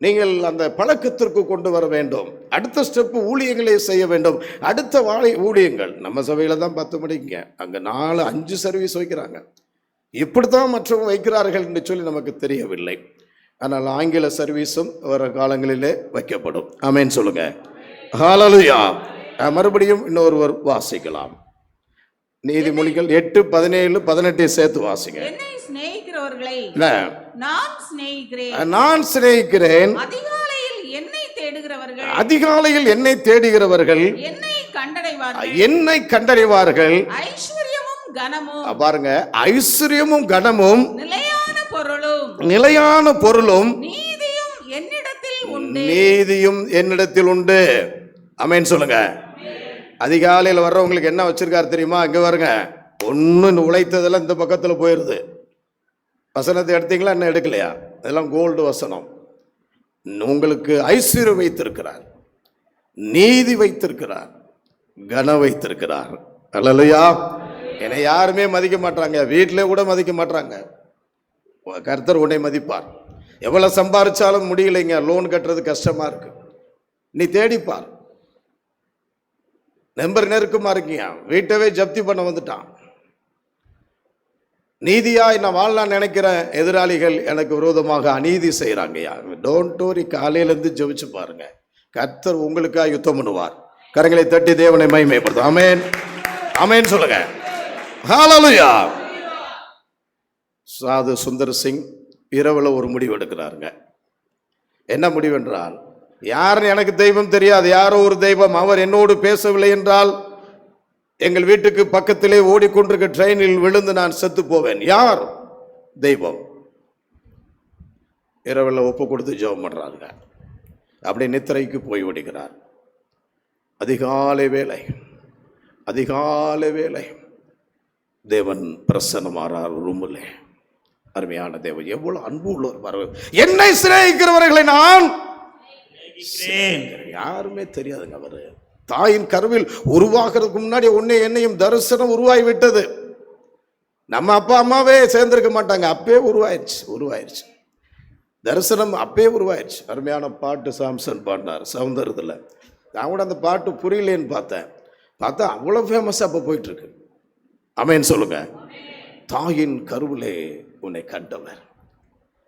நீங்கள் அந்த பழக்கத்திற்கு கொண்டு வர வேண்டும். அடுத்த ஸ்டெப்பு ஊழியங்களை செய்ய வேண்டும். அடுத்த ஊழியங்கள் நம்ம சபையில் தான் 10 மணிக்குங்க, அங்கே 4-5 சர்வீஸ் வைக்கிறாங்க. இப்படித்தான் மற்றவங்க வைக்கிறார்கள் என்று சொல்லி நமக்கு தெரியவில்லை. ஆனால் ஆங்கில சர்வீஸும் வர காலங்களிலே வைக்கப்படும். ஆமேன் சொல்லுங்க. ஹல்லேலூயா. மறுபடியும் இன்னொருவர் வாசிக்கலாம். நீதிமொழிகள் 8:17-18 சேர்த்து வாசிங்க. என்னை சிநேகிக்கிறவர்களை இல்ல, நான் சிநேகிக்கிறேன். நான் சிநேகிக்கிறேன். அதிகாலையில் என்னை தேடுகிறவர்கள் அதிகாலையில் என்னை தேடுகிறவர்கள் என்னை கண்டடைவார்கள். என்னை கண்டறிவார்கள். ஐஸ்வர்யமும் கனமும் பாருங்க, ஐஸ்வர்யமும் கனமும் நிலையான பொருளும் நீதியும் என்னிடத்தில் உண்டு. நீதியும் என்னிடத்தில் உண்டு. ஆமென் சொல்லுங்க. அதிகாலையில் வர்றவங்களுக்கு என்ன வச்சிருக்காரு தெரியுமா? இங்க பாருங்க, ஒன்னு உழைத்ததெல்லாம் இந்த பக்கத்துல போயிருது. வசனத்தை எடுத்தீங்களா? என்ன எடுக்கலையா? இதெல்லாம் கோல்டு வசனம். உங்களுக்கு ஐஸ்வர்யம் வைத்திருக்கிறார், நீதி வைத்திருக்கிறார், கன வைத்திருக்கிறார். அல்லேலூயா. என்னை யாருமே மதிக்க மாட்டாங்க, வீட்டிலே கூட மதிக்க மாட்டாங்க. கர்த்தர் உன்னை மதிப்பார். எவ்வளவு சம்பாதிச்சாலும் முடியலைங்க, லோன் கட்டுறது கஷ்டமா இருக்கு, நீ தேடிப்பார். நம்பர் நெருக்கமா இருக்கீங்க, வீட்டவே ஜப்தி பண்ண வந்துட்டான். நீதியாய் நான் வாழலாம் நினைக்கிற எதிராளிகள் எனக்கு விரோதமாக அநீதி செய்யறாங்கய்யா. டோன்ட் வரி, காலையிலேருந்து ஜெபிச்சு பாருங்க, கர்த்தர் உங்களுக்காக யுத்தம் பண்ணுவார். கரங்களை தட்டி தேவனை மகிமைப்படுத்தும். ஆமென், ஆமென் சொல்லுங்க. ஹல்லேலூயா. சாது சுந்தர் சிங் இரவுல ஒரு முடிவு எடுக்கிறாருங்க. என்ன முடிவென்றால், யாருன்னு எனக்கு தெய்வம் தெரியாது, யாரோ ஒரு தெய்வம், அவர் என்னோடு பேசவில்லை என்றால் எங்கள் வீட்டுக்கு பக்கத்திலே ஓடிக்கொண்டிருக்க ட்ரெயினில் விழுந்து நான் செத்து போவேன். யார்? தெய்வம். இரவில் ஒப்பு கொடுத்து ஜெபம் பண்றாங்க. அப்படி நித்திரைக்கு போய் விடுகிறார். அதிகாலை வேளை, அதிகாலை வேளை தேவன் பிரசன்னமாறார் ரூமில். அருமையான தேவன், எவ்வளவு அன்பு உள்ளவர். என்னை சிநேகிக்கிறவர்களை நான் யாருமே தெரியாதுங்க. அவரு தாயின் கருவில் உருவாகிறதுக்கு முன்னாடி உன்னை என்னையும் தரிசனம் உருவாகி விட்டது. நம்ம அப்பா அம்மாவே சேர்ந்திருக்க மாட்டாங்க, அப்பே உருவாயிருச்சு தரிசனம், அப்பே உருவாயிருச்சு. அருமையான பாட்டு சாம்சன் பாடினார் சௌந்தரத்தில். நான் கூட அந்த பாட்டு புரியலேன்னு பார்த்தா அவ்வளோ ஃபேமஸாக அப்போ போயிட்டு இருக்கு. ஆமென் சொல்லுங்க. தாயின் கருவிலே உன்னை கண்டவர்,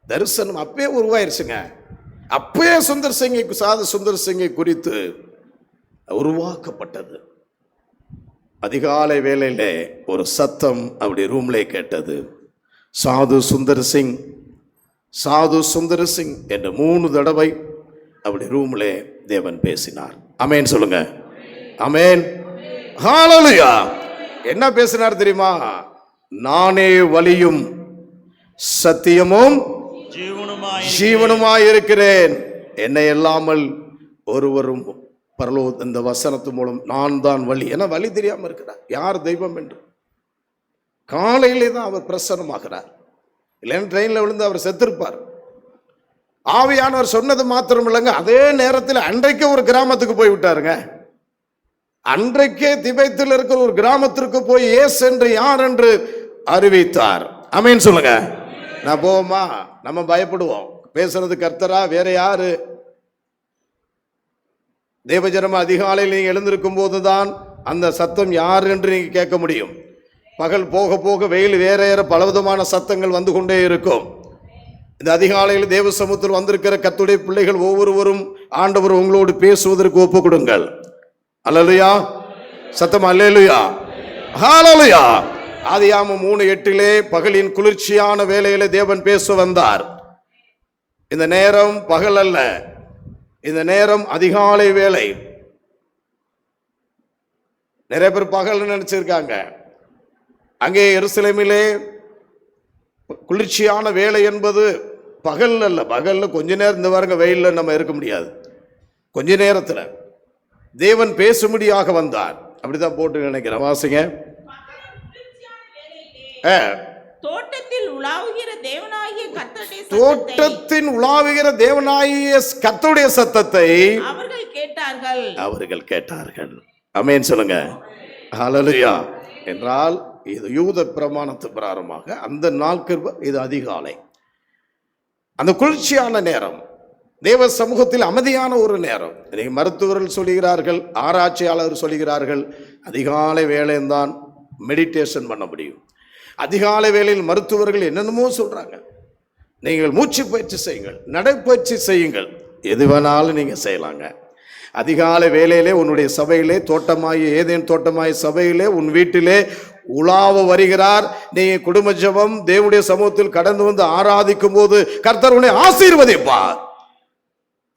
தரிசனம் அப்பே உருவாயிருச்சுங்க. அப்பே சுந்தர் சிங்கை, சாது சுந்தர் சிங்கை குறித்து உருவாக்கப்பட்டது. அதிகாலை வேளையில ஒரு சத்தம் அப்படி ரூம்லே கேட்டது. சாது சுந்தர் சிங், சாது சுந்தர் சிங் என்று 3 தடவை அப்படி ரூம்லே தேவன் பேசினார். ஆமென் சொல்லுங்க. ஆமென், ஹல்லேலூயா. என்ன பேசினார் தெரியுமா? நானே வழியும் சத்தியமும் ஜீவனுமாய் இருக்கிறேன், என்னை இல்லாமல் ஒருவரும் பரலோக, இந்த வசனத்து மூலம் நான் தான் வழி. ஏன்னா வழி தெரியாம இருக்கிறார், யார் தெய்வம் என்று. காலையிலே தான் அவர் பிரசன்னமாகிறார். இல்லைன்னா ட்ரெயினில் விழுந்து அவர் செத்திருப்பார். ஆவியானவர் சொன்னது மாத்திரம் இல்லைங்க, அதே நேரத்தில் அன்றைக்கே ஒரு கிராமத்துக்கு போய் விட்டாருங்க. அன்றைக்கே திபெத்தில் இருக்கிற ஒரு கிராமத்திற்கு போய் இயேசு என்று யார் என்று அறிவித்தார். ஆமென் சொல்லுங்க. நான் போவோமா? நம்ம பயப்படுவோம். பேசுறது கர்த்தரா, வேற யாரு? தேவஜனமா அதிகாலையில் நீங்க எழுந்திருக்கும் போதுதான் அந்த சத்தம் யார் என்று நீங்க கேட்க முடியும். பகல் போக போக வெயில் வேற வேற பலவிதமான சத்தங்கள் வந்து கொண்டே இருக்கும். இந்த அதிகாலையில் தேவ சமூகத்தில் வந்திருக்கிற கர்த்தருடைய பிள்ளைகள் ஒவ்வொருவரும் ஆண்டவர் உங்களோடு பேசுவதற்கு ஒப்பு கொடுங்கள். அல்லேலூயா. சத்தம் அல்லேலூயா, ஹல்லேலூயா. ஆதியாகமம் 3:8 பகலின் குளிர்ச்சியான வேளையிலே தேவன் பேச வந்தார். இந்த நேரம் பகல் அல்ல, இந்த நேரம் அதிகாலை வேளை. நிறைய பேர் பகல் நினைச்சிருக்காங்க. அங்கே எருசலேமிலே குளிர்ச்சியான வேலை என்பது பகல் அல்ல. பகல்ல கொஞ்ச நேரம், இந்த வாருங்க வெயில்ல நம்ம இருக்க முடியாது. கொஞ்ச நேரத்தில் தேவன் பேசும்படியாக வந்தார். அப்படிதான் போட்டு நினைக்கிறேன். வாசிங்க. தோட்டத்தில் உலாவுகிற தேவனாகிய கர்த்தருடைய தோட்டத்தின் உலாவுகிற தேவனாகிய கர்த்தருடைய சத்தத்தை அவர்கள் கேட்டார்கள். ஆமென் சொல்லுங்க. ஹல்லேலூயா. என்றால் இது யூத பிரமாணத்து பிரகாரமாக அந்த நாட்கள் இது அதிகாலை, அந்த குளிர்ச்சியான நேரம், தேவ சமூகத்தில் அமைதியான ஒரு நேரம். இன்னைக்கு மருத்துவர்கள் சொல்லுகிறார்கள், ஆராய்ச்சியாளர்கள் சொல்லுகிறார்கள், அதிகாலை வேளைதான் மெடிடேஷன் பண்ண முடியும். அதிகாலை வேளையில் மருத்துவர்கள் என்னென்னமோ சொல்றாங்க. நீங்கள் மூச்சு பயிற்சி செய்யுங்கள், நடைப்பயிற்சி செய்யுங்கள், எது வேணாலும் நீங்க செய்யலாங்க. அதிகாலை வேளையிலே உன்னுடைய சபையிலே, தோட்டமாய் ஏதேன் தோட்டமாய் சபையிலே, உன் வீட்டிலே உலாவ வருகிறார். நீ குடும்ப ஜெபம் தேவனுடைய சமூகத்தில் கடந்து வந்து ஆராதிக்கும் போது கர்த்தர் உன்னை ஆசீர்வதிப்பார்.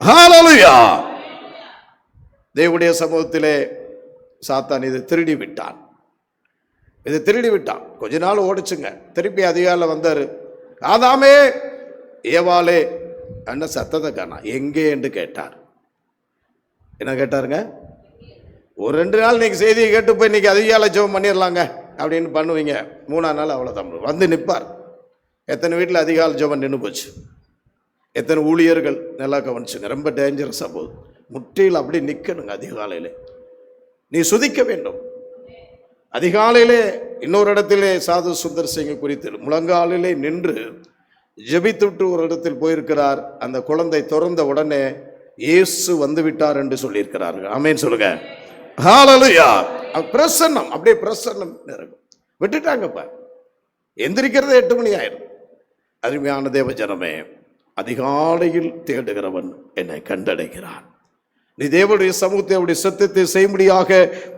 ஹல்லேலூயா. தேவனுடைய சமூகத்திலே சாத்தான் இதை திருடி விட்டான். கொஞ்ச நாள் ஓடிச்சுங்க. திருப்பி அதிகாலை வந்தாரு. ஆதாமே ஏவாளே என்ன சத்தத்தை காணா எங்கே என்று கேட்டார். என்ன கேட்டாருங்க? ஒரு 2 நாள் இன்னைக்கு செய்தியை கேட்டு போய் இன்னைக்கு அதிகாலை ஜெபம் பண்ணிடலாங்க அப்படின்னு பண்ணுவீங்க. 3ஆம் நாள் அவ்வளோதான் வந்து நிற்பார். எத்தனை வீட்டில் அதிகாலை ஜெபம் நின்று போச்சு. எத்தனை ஊழியர்கள் நல்லா கவனிச்சுங்க. ரொம்ப டேஞ்சரஸாக போகுது. முற்றில் அப்படி நிற்கணுங்க. அதிகாலையில் நீ சுதிக்க வேண்டும். அதிகாலையிலே இன்னொரு இடத்திலே சாது சுந்தர் சிங் குறித்து முழங்காலிலே நின்று ஜெபித்துட்டு ஒரு இடத்தில் போயிருக்கிறார். அந்த குழந்தை திறந்த உடனே இயேசு வந்து விட்டார் என்று சொல்லியிருக்கிறார்கள். ஆமென் சொல்லுங்க. ஹல்லேலூயா. பிரசன்னம் அப்படியே பிரசன்னம் இருக்கும். விட்டுட்டாங்கப்ப. எந்திரிக்கிறது 8 மணி ஆயிரும். அருமையான தேவ ஜனமே, அதிகாலையில் தேடுகிறவன் என்னை கண்டடைகிறான். நீ தேவனுடைய சமூகத்தை அவருடைய சத்தியத்தை செய்யும்படியாக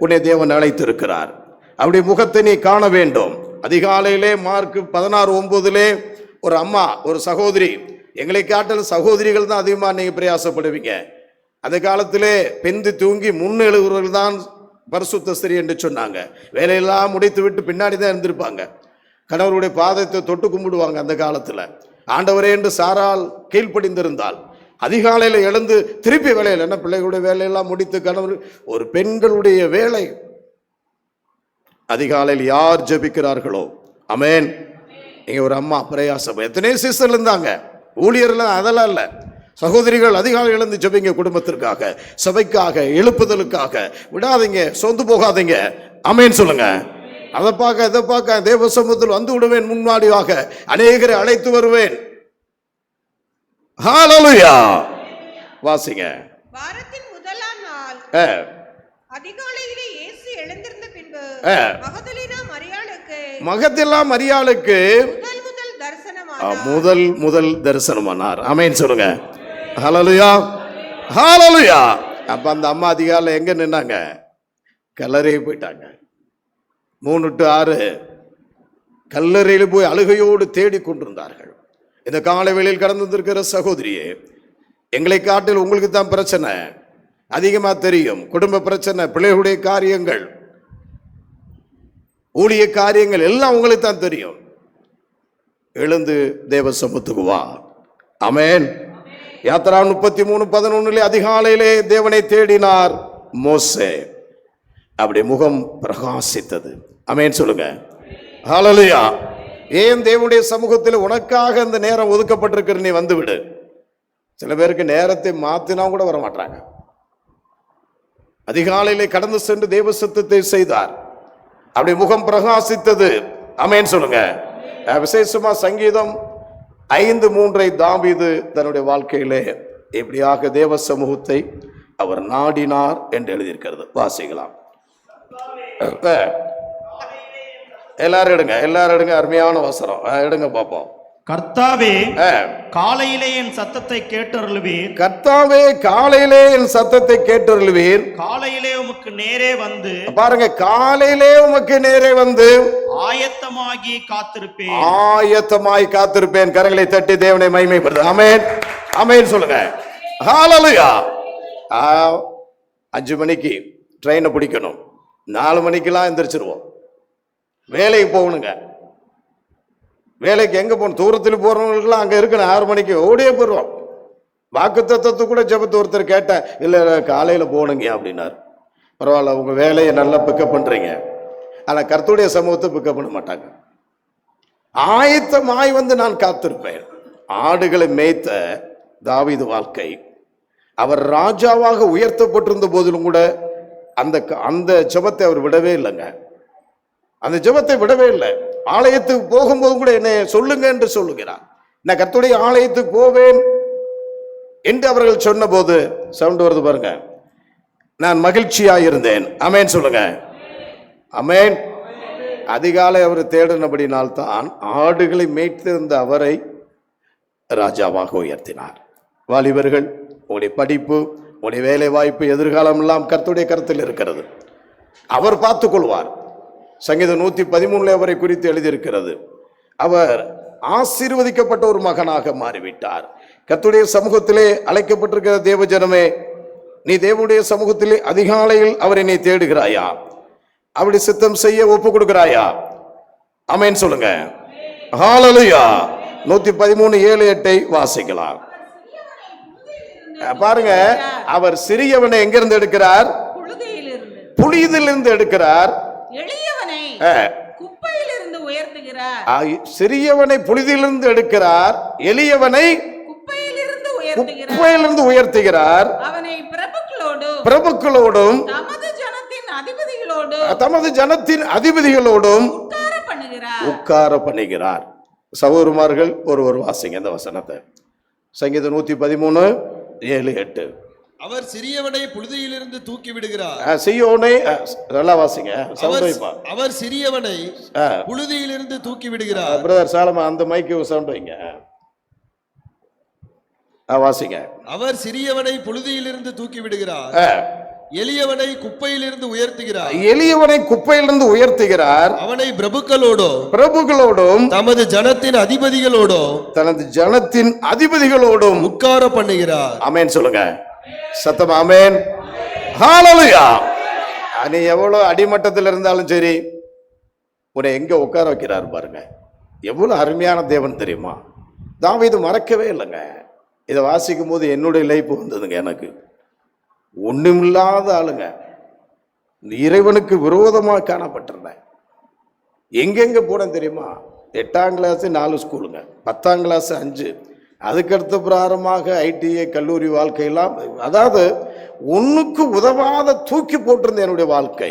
உன்னை தேவன் அழைத்திருக்கிறார். அவருடைய முகத்தை நீ காண வேண்டும். அதிகாலையிலே மார்க் 16:9 ஒரு அம்மா ஒரு சகோதரி, எங்களை காட்டில் சகோதரிகள் தான் அதிகமாக நீங்கள் பிரயாசப்படுவீங்க. அந்த காலத்திலே பெந்து தூங்கி முன்னெழுகிறவர்கள் தான் பரிசுத்த ஸ்திரீ என்று சொன்னாங்க. வேலையெல்லாம் முடித்து விட்டு பின்னாடி தான் இருந்திருப்பாங்க. கணவருடைய பாதத்தை தொட்டு கும்பிடுவாங்க. அந்த காலத்தில் ஆண்டவரே என்று சாரால் கீழ்ப்படிந்திருந்தால் அதிகாலையில் எழுந்து திருப்பி வேலையில் என்ன பிள்ளைகளுடைய வேலையெல்லாம் முடித்து கணவர் ஒரு பெண்களுடைய வேலை. அதிகாலையில் யார் ஜெபிக்கிறார்களோ ஆமென். இங்க ஒரு அம்மா பிரயாசம். எத்தனை சிஸ்டர் இருந்தாங்க, ஊழியர்கள் அதெல்லாம் இல்லை. சகோதரிகள் அதிகாலை எழுந்து ஜெபிங்க. குடும்பத்திற்காக, சபைக்காக, எழுப்புதலுக்காக விடாதீங்க. சொந்து போகாதீங்க. ஆமென் சொல்லுங்க. அதை பார்க்க இதை பார்க்க தேவ சமூகத்தில் வந்து விடுவேன். முன்னாடியாக அநேகரை அழைத்து வருவேன். ஹல்லேலூயா. வாசிங்க. வாரத்தின் முதலாம் நாள் அதிகாலையிலே இயேசு எழுந்திருந்த பின்பு மகதலேனா மரியாளுக்கு முதல் தரிசனமானார். ஆமென் சொல்லுங்க. ஹல்லேலூயா. ஹல்லேலூயா. அப்ப அந்த அம்மா அதிகாலை எங்க நின்னாங்க? கல்லறையை போயிட்டாங்க. 3 to 6 கல்லறையில் போய் அழுகையோடு தேடி கொண்டிருந்தார்கள். இந்த காலை வேளையில் கடந்து வந்திருக்கிற சகோதரியே, எங்களை காட்டில் உங்களுக்கு தான் பிரச்சனை அதிகமா தெரியும். குடும்ப பிரச்சனை, பிள்ளைகளுடைய காரியங்கள், ஊழிய காரியங்கள் எல்லாம் உங்களுக்கு தான் தெரியும். எழுந்து தேவ சமூகத்துக்கு வா. ஆமென். யாத்திரா 33:11 அதிகாலையிலே தேவனை தேடினார் மோசே. அப்படி முகம் பிரகாசித்தது. ஆமென் சொல்லுங்க. ஹல்லேலூயா. ஏன் தேவனுடைய சமூகத்தில் உனக்காக இந்த நேரம் ஒதுக்கப்பட்டிருக்கிற நீ வந்து விடு. சில பேருக்கு நேரத்தை மாத்தினா கூட வர மாட்டாங்க. அதிகாலையிலே கடந்து சென்று தேவ சத்தத்தை செய்தார். அப்படி முகம் பிரகாசித்தது. ஆமென் சொல்லுங்க. விசேஷமா சங்கீதம் 5:3 தாவீது தன்னுடைய வாழ்க்கையிலே எப்படியாக தேவ சமூகத்தை அவர் நாடினார் என்று எழுதியிருக்கிறது. வாசிக்கலாம். எல்லாரும் எடுங்க. அருமையான வசனம் எடுங்க பாப்போம். கர்த்தாவே காலையிலே என் சத்தத்தை கேட்டருளுவீர். கர்த்தாவே காலையிலே என் சத்தத்தை கேட்டருளுவீர். காலையிலே உமக்கு நேரே வந்து பாருங்க, காலையிலே உமக்கு நேரே வந்து ஆயத்தமாகி காத்திருப்பேன். ஆயத்தமாய் காத்திருப்பேன். கரங்களை தட்டி தேவனை மகிமைப்படுத்து. ஆமென். ஆமென் சொல்லுங்க. ஹல்லேலூயா. 5 மணிக்கு ட்ரெயினை பிடிக்கணும். 4 மணிக்கெல்லாம் எந்திரிச்சிருவோம். வேலைக்கு போகணுங்க. வேலைக்கு எங்க போகணும்? தூரத்தில் போறவங்களுக்குலாம் அங்க இருக்கணும். 6 மணிக்கு ஓடியே போடுவோம். வாக்கு தத்துவத்தை கூட ஜெபத்து ஒருத்தர் கேட்டேன், இல்லை காலையில் போகணுங்க அப்படின்னாரு. பரவாயில்ல, உங்க வேலையை நல்லா பிக்கப் பண்றீங்க. ஆனால் கர்த்தருடைய சமூகத்தை பிக்கப் பண்ண மாட்டாங்க. ஆயத்தமாய் வந்து நான் காத்திருப்பேன். ஆடுகளை மேய்த்த தாவீது வாழ்க்கை, அவர் ராஜாவாக உயர்த்தப்பட்டிருந்த போதிலும் கூட அந்த ஜெபத்தை அவர் விடவே இல்லைங்க. அந்த ஜெபத்தை விடவே இல்லை. ஆலயத்துக்கு போகும்போது கூட என்னை சொல்லுங்க என்று சொல்லுகிறார். நான் கர்த்தருடைய ஆலயத்துக்கு போவேன் என்று அவர்கள் சொன்ன போது சவுண்ட் வருது பாருங்க, நான் மகிழ்ச்சியா இருந்தேன். ஆமென் சொல்லுங்க. ஆமென். அதிகாலை அவர் தேடினபடினால்தான் ஆடுகளை மேய்த்திருந்த அவரை ராஜாவாக உயர்த்தினார். வாலிபர்கள், உங்களுடைய படிப்பு, உங்களுடைய வேலை வாய்ப்பு, எதிர்காலம் எல்லாம் கர்த்தருடைய கருத்தில் இருக்கிறது. அவர் பார்த்துக் கொள்வார். சங்கீதம் 113 அவரை குறித்து எழுதியிருக்கிறது. அவர் ஆசீர்வதிக்கப்பட்ட ஒரு மகனாக மாறிவிட்டார். கர்த்தருடைய சமூகத்திலே அழைக்கப்பட்டிருக்கிற தேவஜனமே, நீ தேவனுடைய சமூகத்திலே அதிகாலையில் அவரை நீ தேடுகிறாயா? அப்படி சித்தம் செய்ய ஒப்பு கொடுக்கிறாயா? ஆமென் சொல்லுங்க. ஹalleluya. 113:7-8 வாசிக்கலாம். பாருங்க, அவர் சிறியவனை எங்கிருந்து எடுக்கிறார்? புழுதியிலிருந்து எடுக்கிறார். எளியவனை குப்பையிலிருந்து உயர்த்துகிறார். சிறியவனை புழுதியிலிருந்து எடுக்கிறார், எளியவனை குப்பையிலிருந்து உயர்த்துகிறார். அவனை பிரபுக்களோடும் தமது ஜனத்தின் அதிபதிகளோடும் உட்கார பண்ணுகிறார். சகோதரமார்கள், ஒருவர் வாசிங்க இந்த வசனத்தை. சங்கீதம் 113:7-8. அவர் சிறியவனை புழுதியிலிருந்து தூக்கி விடுகிறார். சியோனை நல்லா வாசிங்க. அவர் சிறியவனை புழுதியிலிருந்து தூக்கி விடுகிறார். பிரதர் சாலமா அந்த மைக்கு சவுண்ட் வைங்க. வாசிங்க. அவர் சிறியவனை புழுதியிலிருந்து தூக்கி விடுகிறார், எளியவனை குப்பையிலிருந்து உயர்த்துகிறார். எளியவனை குப்பையிலிருந்து உயர்த்துகிறார். அவனை பிரபுக்களோடும் தமது ஜனத்தின் அதிபதிகளோடும் உட்கார பண்ணுகிறார். ஆமென் சொல்லுங்க. சத்தம் ஆமென். ஹalleluya. நீ எவ்வளவு அடிமட்டத்தில் இருந்தாலும் சரி, உன்னை எங்க உட்கார வைக்கிறார் பாருங்க. எவ்வளவு அருமையான தேவன் தெரியுமா? தாவீது மறக்கவே இல்லைங்க. இதை வாசிக்கும் போது என்னுடைய லைஃப் வந்ததுங்க. எனக்கு ஒண்ணுமில்லாத ஆளுங்க, இறைவனுக்கு விரோதமாக காணப்பட்டிருந்தேன். எங்கெங்க போனேன் தெரியுமா? 8ஆம் கிளாஸ் 4 ஸ்கூலுங்க, 10ஆம் கிளாஸ் 5, அதுக்கடுத்த பிராரமாக ஐடிஐ கல்லூரி வாழ்க்கையெல்லாம், அதாவது ஒன்றுக்கு உதவாத தூக்கி போட்டிருந்த என்னுடைய வாழ்க்கை,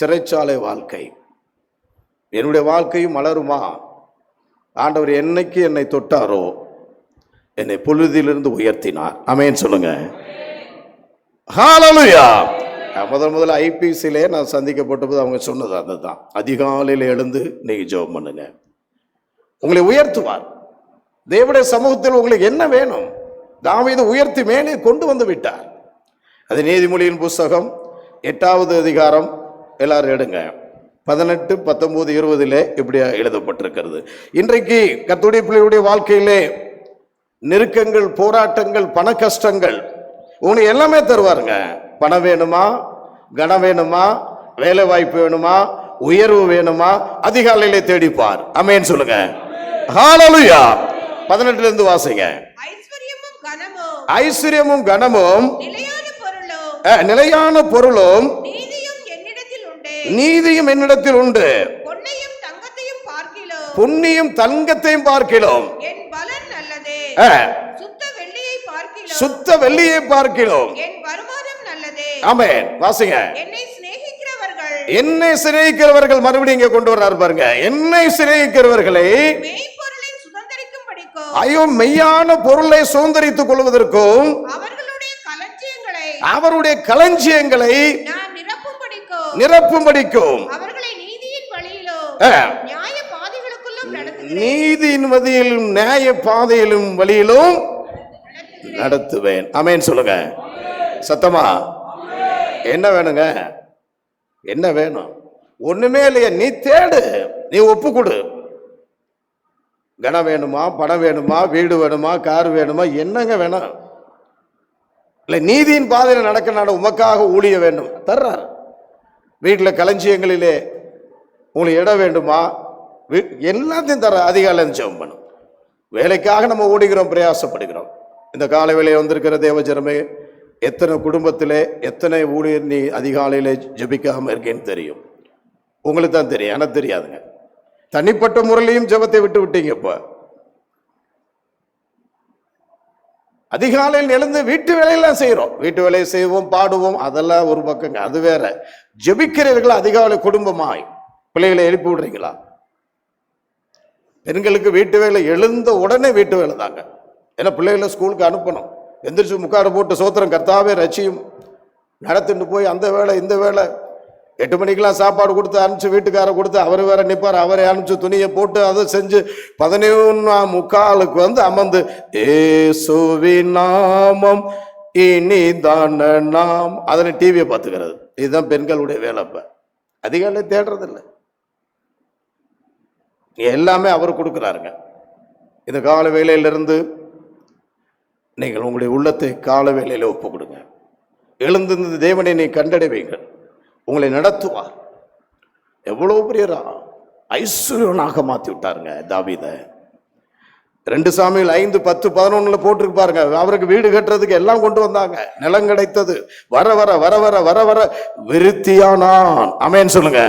சிறைச்சாலை வாழ்க்கை. என்னுடைய வாழ்க்கையும் மலருமா? ஆண்டவர் என்னைக்கு என்னை தொட்டாரோ என்னை புழுதியிலிருந்து உயர்த்தினார். ஆமென் சொல்லுங்க. ஹalleluya. முதல்ல ஐபிசிலே நான் சந்திக்கப்பட்டபோது அவங்க சொன்னது அதுதான். அதிகாலையில் எழுந்து நீங்க ஜெபம் பண்ணுங்க, உங்களை உயர்த்துவார். தேவனுடைய சமூகத்தில் உங்களுக்கு என்ன வேணும்? தாவீது உயர்த்தி மேலே கொண்டு வந்து விட்டார். அது நீதிமொழியின் புஸ்தகம் 8வது அதிகாரம், எல்லாரும் எடுங்க, 18, 19, 20 இப்படி எழுதப்பட்டிருக்கிறது. இன்றைக்கு கர்த்தருடைய பிள்ளைகளுடைய வாழ்க்கையிலே நெருக்கங்கள், போராட்டங்கள், பண கஷ்டங்கள், உங்களுக்கு எல்லாமே தருவாருங்க. பணம் வேணுமா, கனம் வேணுமா, வேலை வாய்ப்பு வேணுமா, உயர்வு வேணுமா, அதிகாலையிலே தேடிப்பார். ஆமென் சொல்லுங்க. ஹalleluya. 18 இருந்து வாசிங்க. ஐஸ்வர்யமும் கனமும் நிலையான பொருளும் நீதியும் என்னிடத்தில் உண்டு, பொன்னியும் தங்கத்தையும் பார்க்கிறோம், சுத்த வெள்ளியை பார்க்கிறோம். ஆமென் வாசிங்க. என்னை சிநேகிக்கிறவர்கள், மறுபடியும் இங்க கொண்டு வர்றாரு பாருங்க. என்னை சிநேகிக்கிறவர்களை, ஐயோ மெய்யான பொருளை சுதந்தரித்துக் கொள்வதற்கும் அவருடைய களஞ்சியங்களை நிரப்பும்படிக்கும் நீதியின் வழியிலும் நியாய பாதையிலும் வழியிலும் நடத்துவேன். ஆமென் சொல்லுங்க. சத்தமா. என்ன வேணுங்க? என்ன வேணும்? ஒண்ணுமே இல்லையா? நீ தேடு, நீ ஒப்பு கொடு. கனம் வேணுமா, பணம் வேணுமா, வீடு வேணுமா, கார் வேணுமா, என்னங்க வேணும்? இல்லை, நீதியின் பாதையில் நடக்க நான் உமக்காக ஊழிய வேண்டும், தர்றார். வீட்டில் களஞ்சியங்களிலே உங்களுக்கு இடம் வேண்டுமா, எல்லாத்தையும் தர. அதிகாலை ஜெபம் பண்ணும். வேலைக்காக நம்ம ஓடுகிறோம், பிரயாசப்படுகிறோம். இந்த காலை வேளையில் வந்திருக்கிற தேவஜனமே, எத்தனை குடும்பத்திலே எத்தனை ஊழியர் நீ அதிகாலையிலே ஜெபிக்காம இருக்கேன்னு தெரியும். உங்களுக்கு தான் தெரியும், எனக்கு தெரியாதுங்க. தனிப்பட்ட முறையிலையும் ஜெபத்தை விட்டு விட்டீங்க. இப்ப அதிகாலையில் எழுந்து வீட்டு வேலையெல்லாம் செய்யறோம், வீட்டு வேலையை செய்வோம், பாடுவோம், அதெல்லாம் ஒரு பக்கங்க, அது வேற. ஜெபிக்கிறீர்களா? அதிகாலை குடும்பமாய் பிள்ளைகளை எழுப்பி விடுறீங்களா? பெண்களுக்கு வீட்டு வேலை எழுந்த உடனே வீட்டு வேலை தாங்க. ஏன்னா பிள்ளைகளை ஸ்கூலுக்கு அனுப்பணும். எந்திரிச்சு முக்காடு போட்டு சோத்திரம் கர்த்தாவே ரட்சியும் நடத்திட்டு போய் அந்த வேலை இந்த வேலை. 8 மணிக்கெல்லாம் சாப்பாடு கொடுத்து அனுப்பிச்சு வீட்டுக்கார கொடுத்து அவர் வேற நிற்பார், அவரை அனுப்பிச்சு துணியை போட்டு அதை செஞ்சு 11:45 வந்து அமர்ந்து ஏசுவின் நாமம் இனிதான நாம், அதனை டிவியை பார்த்துக்கிறது. இதுதான் பெண்களுடைய வேலை. இப்ப அதிகாலை தேடுறதில்லை. எல்லாமே அவர் கொடுக்குறாருங்க. இந்த கால வேளையிலிருந்து நீங்கள் உங்களுடைய உள்ளத்தை கால வேளையில ஒப்பு கொடுங்க. எழுந்திருந்த தேவனை நீ கண்டடைவீர்கள், உங்களை நடத்துவார். எவ்வளவு பெரிய ஐஸ்வர்யனாக மாற்றி விட்டாருங்க தாவீதை. 2 சாமுவேல் 5:10-11 போட்டிருக்கு பாருங்க. அவருக்கு வீடு கட்டுறதுக்கு எல்லாம் கொண்டு வந்தாங்க, நிலம் கிடைத்தது. வர வர வர வர வர வர விருத்தியானான். ஆமென் சொல்லுங்க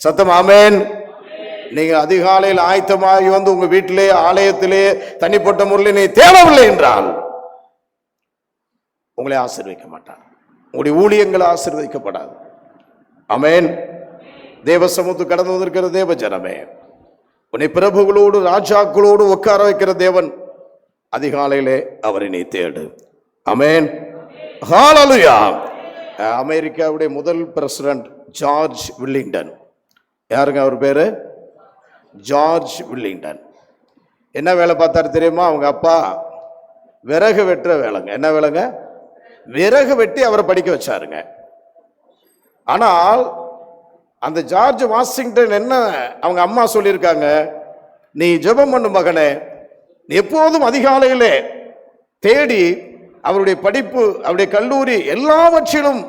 சத்தம், ஆமென். நீங்க அதிகாலையில் ஆயத்தமாகி வந்து உங்க வீட்டிலே ஆலயத்திலே தனிப்பட்ட முறையில் நீ தேடவில்லை என்றால் உங்களை ஆசீர்வதிக்க மாட்டார், உங்களுடைய ஊழியங்கள் ஆசீர்வதிக்கப்படாது. ஆமென். தேவ சமூகத்துக்கு கடந்து வந்திருக்கிற தேவ ஜனமே, உன்னை பிரபுகளோடு ராஜாக்களோடு உட்கார வைக்கிற தேவன், அதிகாலையிலே அவரை நீ தேடு. ஆமென். ஹல்லேலூயா. அமெரிக்காவுடைய முதல் பிரசிடென்ட் ஜார்ஜ் வில்லிங்டன். யாருங்க அவர் பேரு? George Willingdon. என்ன வேலை பார்த்தாரு தெரியுமா? அவங்க அப்பா விறகு வெட்டுற வேலைங்க. என்ன வேலைங்க? விறகு வெட்டி அவரை படிக்க வச்சாருங்க. ஆனால் அந்த ஜார்ஜ் வாஷிங்டன் என்ன அவங்க அம்மா சொல்லியிருக்காங்க, நீ ஜெபம் பண்ணு மகனே, நீ எப்போதும் அதிகாலையிலே தேடி அவருடைய படிப்பு, அவருடைய கல்லூரி எல்லாவற்றிலும்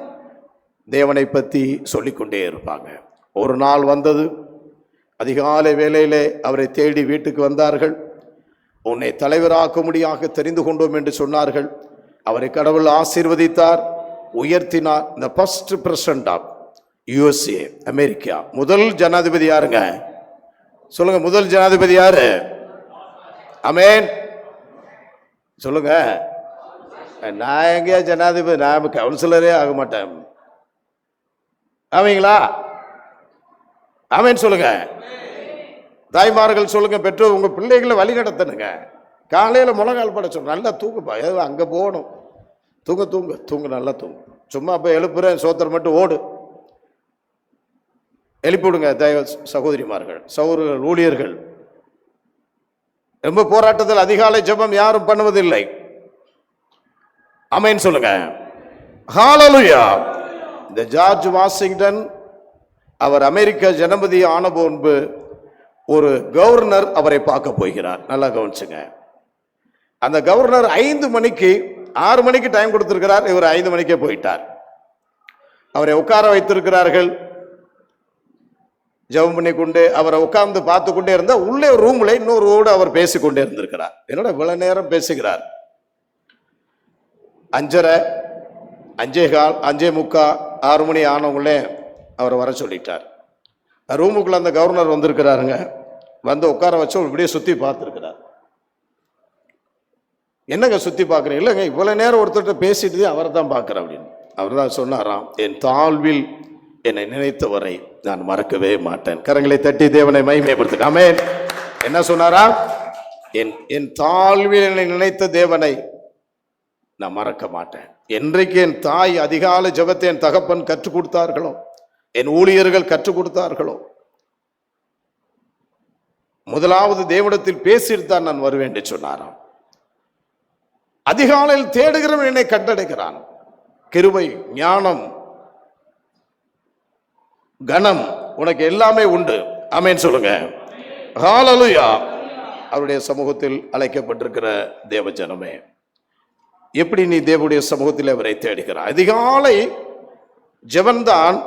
தேவனை பற்றி சொல்லிக்கொண்டே இருப்பாங்க. ஒரு நாள் வந்தது, அதிகாலை வேளையிலே அவரை தேடி வீட்டுக்கு வந்தார்கள். உன்னை தலைவராக்கும்படியாக தெரிந்து கொண்டோம் என்று சொன்னார்கள். அவரை கடவுள் ஆசீர்வதித்தார், உயர்த்தினார். இந்த first president of USA, America முதல் ஜனாதிபதி யாருங்க? சொல்லுங்க, முதல் ஜனாதிபதி யாரு? ஆமென் சொல்லுங்க. நான் எங்கேயா ஜனாதிபதி? நான் கவுன்சிலரே ஆக மாட்டேன். ஆவீங்களா? ஆமென் சொல்லுங்க. தாய்மார்கள் சொல்லுங்க, பெற்றோர் உங்க பிள்ளைகளை வழி நடத்தணுங்க. காலையில் முழங்கால் பட சொல்லுங்க, நல்லா தூங்குப்பா, அங்கே போகணும், தூங்க தூங்க தூங்க, நல்லா தூங்கு. சும்மா இப்போ எழுப்புறேன் சோத்திரம் மட்டும் ஓடு. எழுப்பி விடுங்க தயவ சகோதரிமார்கள், சகோதரர்கள், ஊழியர்கள். ரொம்ப போராட்டத்தில் அதிகாலை ஜெபம் யாரும் பண்ணுவதில்லை. ஆமென் சொல்லுங்க. ஹல்லேலூயா. இந்த ஜார்ஜ் வாஷிங்டன் அவர் அமெரிக்க ஜனாதிபதி ஆன முன்பு ஒரு கவர்னர் அவரை பார்க்க போகிறார். நல்லா கவனிச்சுங்க. அந்த கவர்னர் 5 மணிக்கு 6 மணிக்கு டைம் கொடுத்திருக்கிறார். இவர் 5 மணிக்கே போயிட்டார். அவரை உட்கார வைத்திருக்கிறார்கள். ஜெபம் பண்ணி கொண்டு அவரை உட்கார்ந்து பார்த்து கொண்டே இருந்தா உள்ளே ரூம்ல இன்னொருவோடு அவர் பேசிக்கொண்டே இருந்திருக்கிறார். என்னோட இவ்வளவு நேரம் பேசுகிறார். 5:30, 5:15, 5:45, 6 மணி ஆனவங்களே அவரை வர சொல்லிட்டார். ரூமுக்குள்ள அந்த கவர்னர் வந்திருக்கிறாருங்க. வந்து உட்கார வச்சு இப்படியே சுத்தி பார்த்துருக்கிறார். என்னங்க சுத்தி பார்க்குறீங்க? இல்லைங்க, இவ்வளவு நேரம் ஒருத்தர்கிட்ட பேசிட்டு அவரை தான் பார்க்குறேன் அப்படின்னு. அவர் தான் சொன்னாராம், என் தாழ்வில் என்னை நினைத்தவரை நான் மறக்கவே மாட்டேன். கரங்களை தட்டி தேவனை மகிமைப்படுத்துங்க. ஆமென். என்ன சொன்னாரா? என் தாழ்வில் என்னை நினைத்த தேவனை நான் மறக்க மாட்டேன். என்றைக்கு என் தாய் அதிகாலை ஜெபத்தை என் தகப்பன் கற்றுக் கொடுத்தார்களோ, என் ஊழியர்கள் கற்றுக் கொடுத்தார்களோ, முதலாவது தேவனிடத்தில் பேசிட்டு தான் நான் வருவேன் என்று சொன்னாராம். அதிகாலையில் தேடுகிறவன் என்னை கண்டடைகிறான். கிருபை, ஞானம், கணம் உனக்கு எல்லாமே உண்டு. ஆமென் சொல்லுங்க. ஹல்லேலூயா. அவருடைய சமூகத்தில் அழைக்கப்பட்டிருக்கிற தேவ ஜனமே, எப்படி நீ தேவனுடைய சமூகத்தில் அவரை தேடுகிறார்? அதிகாலை ஜெபம்தான்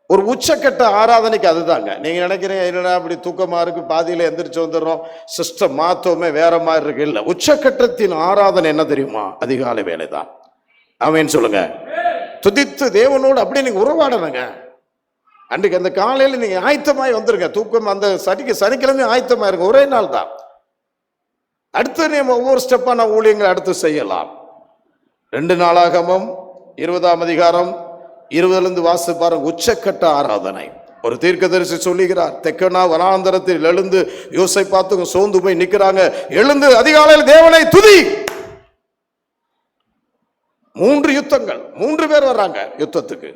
ஒரு உச்சக்கட்ட ஆராதனைக்கு. அதுதாங்க. நீங்க நினைக்கிறீங்க என்னடா அப்படி தூக்கமா இருக்கு, பாதியில எந்திரிச்சு வந்துடுறோம், சிஸ்டம் மாத்தோமே வேற மாதிரி இருக்கு. இல்ல, உச்சக்கட்டத்தின் ஆராதனை என்ன தெரியுமா? அதிகாலை வேலை தான். ஆமென் சொல்லுங்க. துதித்து தேவனோடு அப்படி நீங்க உறவாடணுங்க. அன்றைக்கு அந்த காலையில் நீங்க ஆயத்தமாய் வந்துருங்க. தூக்கம் அந்த சனிக்கிழமை ஆயத்தமா இருங்க. ஒரே நாள் தான். அடுத்து நம்ம ஒவ்வொரு ஸ்டெப்பான ஊழியங்களை அடுத்து செய்யலாம். 2 நாளாகமம் 20ஆம் அதிகாரம் 20 வாசி பாருங்க. உச்சக்கட்ட ஆராதனை. ஒரு தீர்க்கதரிசி சொல்லுகிறார், தெக்கனா வனாந்தரத்தில் எழுந்து யோசை பார்த்து சோர்ந்து போய் நிற்கிறாங்க. எழுந்து அதிகாலையில் தேவனை துதி. 3 யுத்தங்கள், 3 பேர் வர்றாங்க யுத்தத்துக்கு.